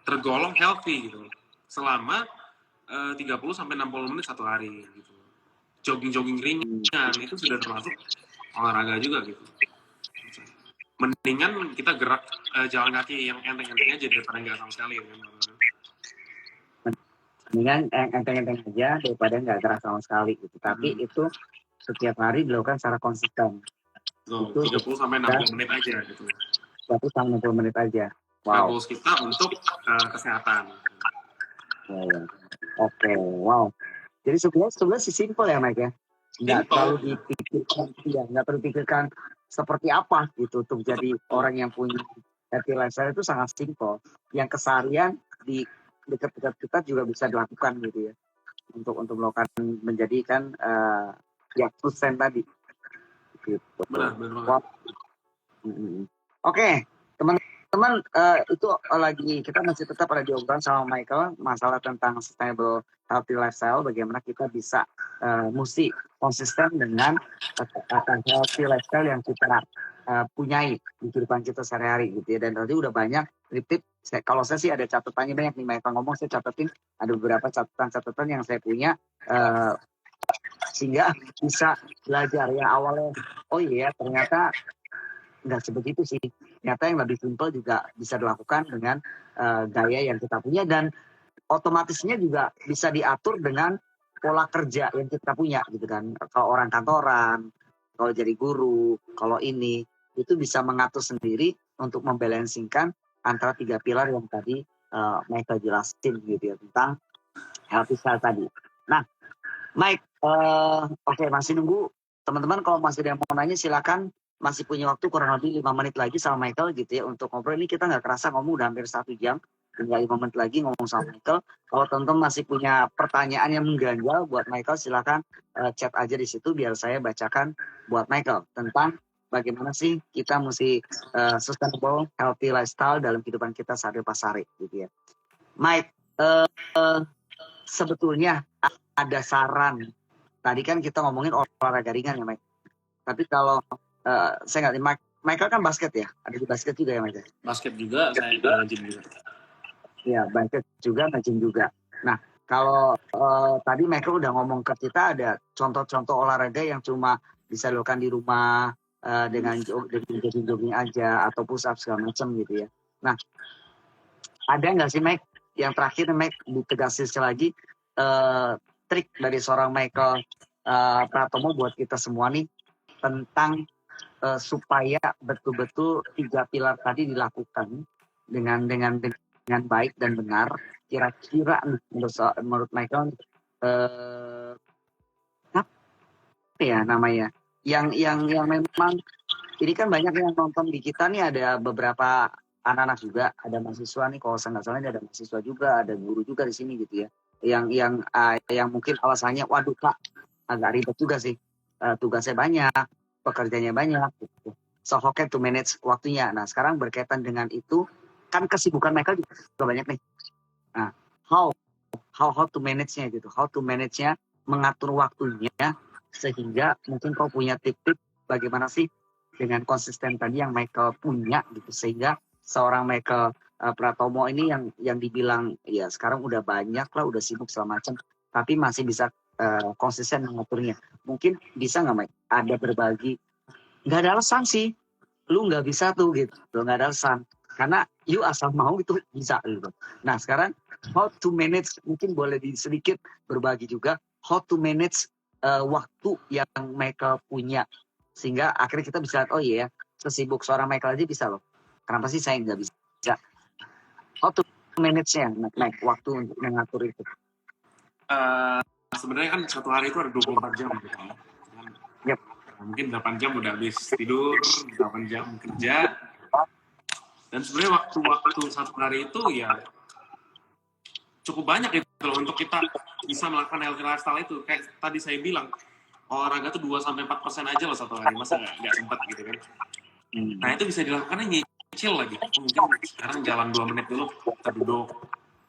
tergolong healthy gitu. Selama 30-60 menit satu hari gitu. Jogging ringan itu sudah termasuk olahraga juga gitu. Mendingan kita gerak jalan kaki yang enteng-enteng aja daripada nggak sama sekali kan. Mendingan enteng-enteng aja daripada nggak gerak sama sekali gitu. Tapi itu setiap hari dilakukan secara konsisten. Itu 30-60 menit aja gitu. 30-60 menit aja. Wow. Goals kita untuk kesehatan. Oke, wow. Jadi sebenarnya simple ya, Mike ya. Nggak terlalu dipikirkan seperti apa gitu untuk jadi orang yang punya healthy lifestyle. Itu sangat simple. Yang keseharian di dekat-dekat kita juga bisa dilakukan gitu ya. Untuk melakukan menjadikan yang persen tadi. Gitu. Benar. Wow. Oke, teman-teman, itu lagi kita masih tetap ada diobrolan sama Michael masalah tentang sustainable healthy lifestyle, bagaimana kita bisa mesti konsisten dengan healthy lifestyle yang kita punyai di kehidupan kita sehari-hari gitu ya. Dan tadi udah banyak tip-tip. Kalau saya sih ada catatannya banyak nih, Michael ngomong, saya catetin ada beberapa catatan yang saya punya sehingga bisa belajar ya awalnya. Oh iya, ternyata nggak sebegitu sih. Ternyata yang lebih simpel juga bisa dilakukan dengan gaya yang kita punya, dan otomatisnya juga bisa diatur dengan pola kerja yang kita punya gitu kan. Kalau orang kantoran, kalau jadi guru, kalau ini itu bisa mengatur sendiri untuk membalancingkan antara 3 pilar yang tadi Michael jelasin gitu ya, tentang healthy style tadi. Nah, Mike, oke, masih nunggu teman-teman. Kalau masih ada yang mau nanya silakan. Masih punya waktu kurang lebih 5 menit lagi sama Michael gitu ya untuk ngobrol. Ini kita nggak kerasa ngomong udah hampir 1 jam. Tinggal 5 menit lagi ngomong sama Michael. Kalau teman-teman masih punya pertanyaan yang mengganjal buat Michael, silakan chat aja di situ biar saya bacakan buat Michael tentang bagaimana sih kita mesti sustainable, healthy lifestyle dalam kehidupan kita sehari-hari pasari gitu ya. Mike, sebetulnya ada saran. Tadi kan kita ngomongin olahraga ringan ya, Mike. Tapi kalau saya nggak tahu, Michael kan basket ya, ada di basket juga ya, Mike. Basket juga, saya nge-gym juga. Ya, basket juga, nge-gym juga. Nah, kalau tadi Michael udah ngomong ke kita ada contoh-contoh olahraga yang cuma bisa dilakukan di rumah dengan jogging aja atau push up segala macam gitu ya. Nah, ada nggak sih Mike yang terakhir Mike ditegaskan sekali lagi trik dari seorang Michael Pratomo buat kita semua nih tentang supaya betul-betul 3 pilar tadi dilakukan dengan baik dan benar. Kira-kira menurut Michael apa ya namanya yang memang ini kan banyak yang nonton di kita nih, ada beberapa anak-anak juga, ada mahasiswa nih kalau saya nggak salah ada mahasiswa juga, ada guru juga di sini gitu ya, yang mungkin alasannya waduh Kak agak ribet juga sih, tugasnya banyak, pekerjaannya banyak gitu. So how can to manage waktunya. Nah sekarang berkaitan dengan itu kan kesibukan mereka juga banyak nih. Nah how to manage-nya gitu, how to manage-nya, mengatur waktunya sehingga mungkin kau punya tip-tip bagaimana sih dengan konsisten tadi yang Michael punya gitu, sehingga seorang Michael Pratomo ini yang dibilang ya sekarang udah banyak lah, udah sibuk segala macam, tapi masih bisa konsisten mengaturnya. Mungkin bisa nggak Mike ada berbagi, nggak ada alasan sih lu nggak bisa tuh gitu, nggak ada alasan karena you asal mau itu bisa gitu. Nah sekarang how to manage, mungkin boleh sedikit berbagi juga how to manage waktu yang Michael punya sehingga akhirnya kita bisa lihat oh iya sesibuk seorang Michael aja bisa loh, kenapa sih saya nggak bisa. How to manage-nya Mike, waktu untuk mengatur itu. Sebenarnya kan satu hari itu ada 24 jam gitu kan. Yep. Mungkin 8 jam udah habis tidur, 8 jam kerja. Dan sebenarnya waktu satu hari itu ya cukup banyak gitu loh untuk kita bisa melakukan healthy lifestyle itu. Kayak tadi saya bilang, olahraga tuh 2-4% aja loh satu hari, masa nggak sempat gitu kan. Nah itu bisa dilakukannya nyicil lagi. Mungkin sekarang jalan 2 menit dulu, terduduk,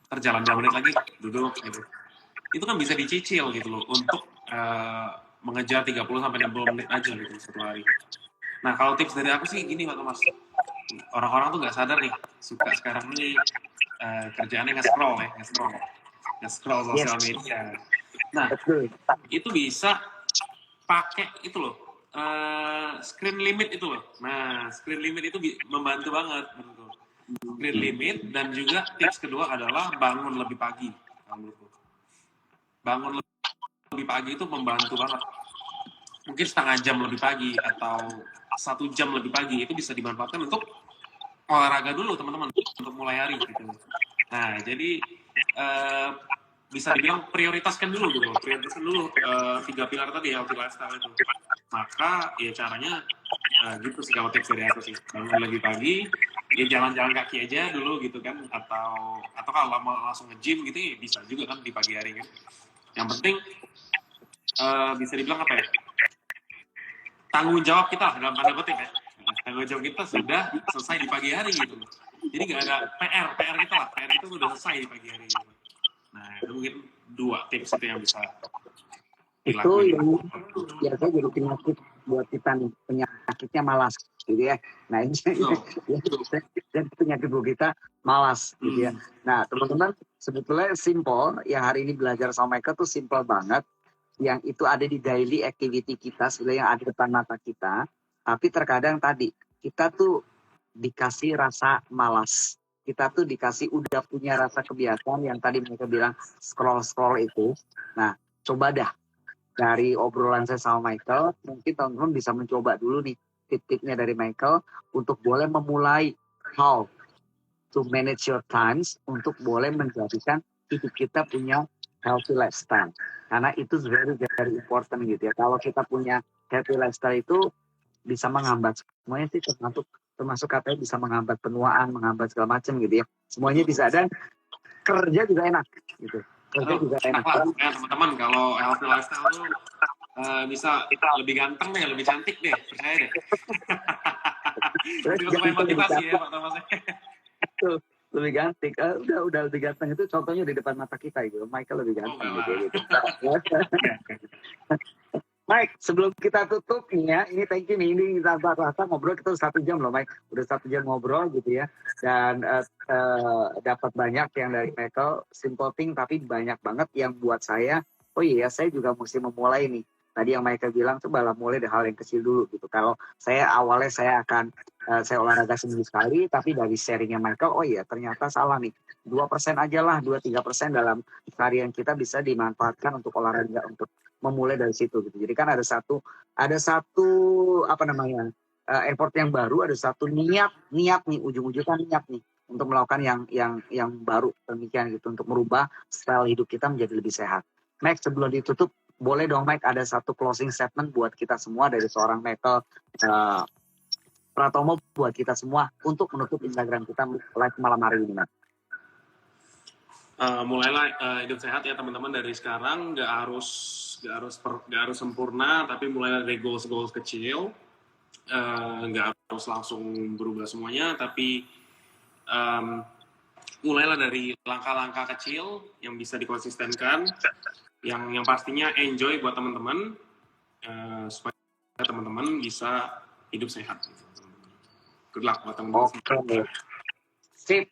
terjalan 2 menit lagi, duduk gitu. Itu kan bisa dicicil gitu loh untuk mengejar 30-60 menit aja gitu satu hari. Nah kalau tips dari aku sih gini Pak Thomas, orang-orang tuh nggak sadar nih, suka sekarang nih kerjaannya nge-scroll sosial media. Nah itu bisa pakai itu loh, screen limit itu loh. Nah screen limit itu membantu banget menurutku. Screen limit, dan juga tips kedua adalah bangun lebih pagi menurutku. Bangun lebih pagi itu membantu banget. Mungkin setengah jam lebih pagi atau 1 jam lebih pagi itu bisa dimanfaatkan untuk olahraga dulu teman-teman, untuk mulai hari gitu. Nah jadi bisa dibilang prioritaskan dulu 3 pilar tadi healthy lifestyle itu. Maka ya caranya gitu sih kalau tips dari aku sih, bangun lebih pagi, ya jalan-jalan kaki aja dulu gitu kan, atau kalau mau langsung nge-gym gitu ya bisa juga kan di pagi hari kan. Yang penting bisa dibilang apa ya, tanggung jawab kita dalam tanda petik ya, tanggung jawab kita sudah selesai di pagi hari gitu. Jadi nggak ada PR kita lah, PR itu udah selesai di pagi hari gitu. Nah itu mungkin 2 tips itu yang bisa dilakukan. Itu yang biasanya jadi penyakit buat kita nih, penyakitnya malas gitu ya. Nah ini dan penyakit buat kita malas gitu ya. Nah teman-teman sebetulnya simple, yang hari ini belajar sama Michael tuh simple banget, yang itu ada di daily activity kita, sebenarnya yang ada depan mata kita, tapi terkadang tadi kita tuh dikasih rasa malas, kita tuh dikasih udah punya rasa kebiasaan yang tadi mereka bilang scroll itu. Nah coba dah dari obrolan saya sama Michael, mungkin teman-teman bisa mencoba dulu nih tip-tipnya dari Michael untuk boleh memulai how to manage your times, untuk boleh menjadikan hidup kita punya healthy lifestyle. Karena itu very important gitu ya. Kalau kita punya healthy lifestyle itu bisa menghambat semuanya sih, termasuk katanya bisa menghambat penuaan, menghambat segala macam gitu ya. Semuanya bisa, dan kerja juga enak gitu. Kerja juga enak. Teman-teman kalau healthy lifestyle tuh bisa lebih ganteng deh, lebih cantik deh, percaya deh. Itu supaya Jangan motivasi ya Pak Thomas. Tuh, lebih ganteng. Udah lebih ganteng itu contohnya di depan mata kita gitu. Michael lebih ganteng gitu. Mike, sebelum kita tutup nih ya, ini thank you nih, ini rata-rata ngobrol kita udah 1 jam loh Mike, udah 1 jam ngobrol gitu ya, dan dapat banyak yang dari Michael, simple thing tapi banyak banget yang buat saya, oh iya saya juga mesti memulai nih, tadi yang Michael bilang coba lah mulai dari hal yang kecil dulu gitu, kalau saya awalnya saya akan, saya olahraga seminggu sekali, tapi dari sharingnya Michael, oh iya ternyata salah nih, 2% aja lah, 2-3% dalam harian kita bisa dimanfaatkan untuk olahraga, untuk memulai dari situ gitu. Jadi kan ada satu apa namanya effort yang baru, ada satu niat nih ujung-ujungnya kan niat nih untuk melakukan yang baru demikian gitu untuk merubah style hidup kita menjadi lebih sehat. Max sebelum ditutup boleh dong Mike ada satu closing statement buat kita semua dari seorang Michael Pratomo buat kita semua untuk menutup Instagram kita live malam hari ini Mas. Mulailah hidup sehat ya teman-teman dari sekarang, nggak harus sempurna, tapi mulai dari goals kecil, nggak harus langsung berubah semuanya, tapi mulailah dari langkah-langkah kecil yang bisa dikonsistenkan, yang pastinya enjoy buat teman-teman, supaya teman-teman bisa hidup sehat. Good luck buat teman-teman. Oke. Sip.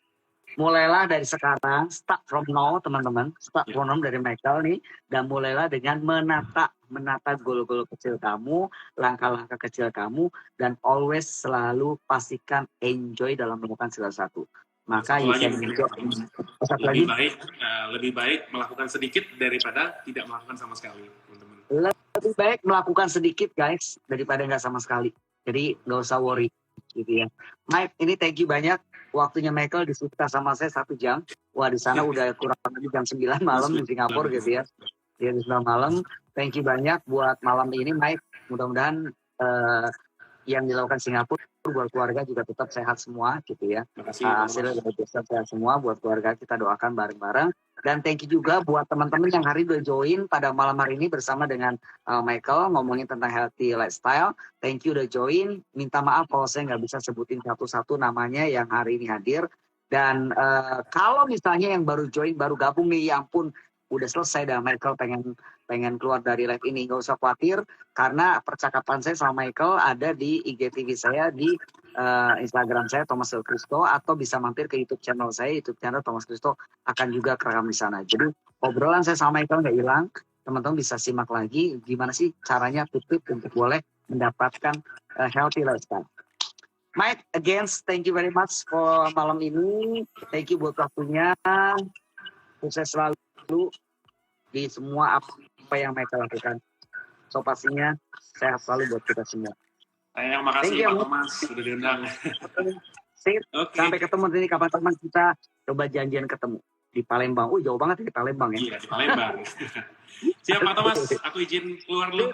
Mulailah dari sekarang, start from now teman-teman, start from now dari Michael nih, dan mulailah dengan menata goal-goal kecil kamu, langkah-langkah kecil kamu, dan always selalu pastikan enjoy dalam melakukan segala satu. Maka lebih baik melakukan sedikit daripada tidak melakukan sama sekali, teman-teman. Lebih baik melakukan sedikit guys daripada nggak sama sekali. Jadi nggak usah worry gitu ya. Mike, ini thank you banyak. Waktunya Michael disita sama saya 1 jam. Wah di sana udah kurang lebih jam 9 malam di Singapura gitu ya. Di 9 malam. Thank you banyak buat malam ini Mike. Mudah-mudahan yang dilakukan Singapura buat keluarga juga tetap sehat semua gitu ya. Hasilnya tetap sehat semua buat keluarga, kita doakan bareng-bareng. Dan thank you juga buat teman-teman yang hari udah join pada malam hari ini bersama dengan Michael ngomongin tentang healthy lifestyle. Thank you udah join. Minta maaf kalau saya nggak bisa sebutin satu-satu namanya yang hari ini hadir. Dan kalau misalnya yang baru join, baru gabung nih, ya ampun, udah selesai dah Michael pengen keluar dari live ini, nggak usah khawatir karena percakapan saya sama Michael ada di IGTV saya, di Instagram saya Thomas Kristo, atau bisa mampir ke YouTube channel saya, YouTube channel Thomas Kristo akan juga kerekam di sana. Jadi obrolan saya sama Michael nggak hilang, teman-teman bisa simak lagi gimana sih caranya tip untuk boleh mendapatkan healthy lifestyle. Mike, again, thank you very much for malam ini. Thank you buat waktunya. Sukses selalu di semua apa yang Michael lakukan. So pastinya sehat selalu buat kita semua. Saya yang makasih Pak Thomas sudah diundang. Sip. Okay. Sampai ketemu nanti kapan-kapan kita coba janjian ketemu di Palembang. Jauh banget di Palembang ya. Iya, di Palembang. Siap Pak Thomas, aku izin keluar dulu.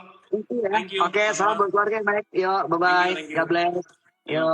Thank you. Oke, salam buat keluarga, Mike. Yo, bye-bye. God bless. Yo.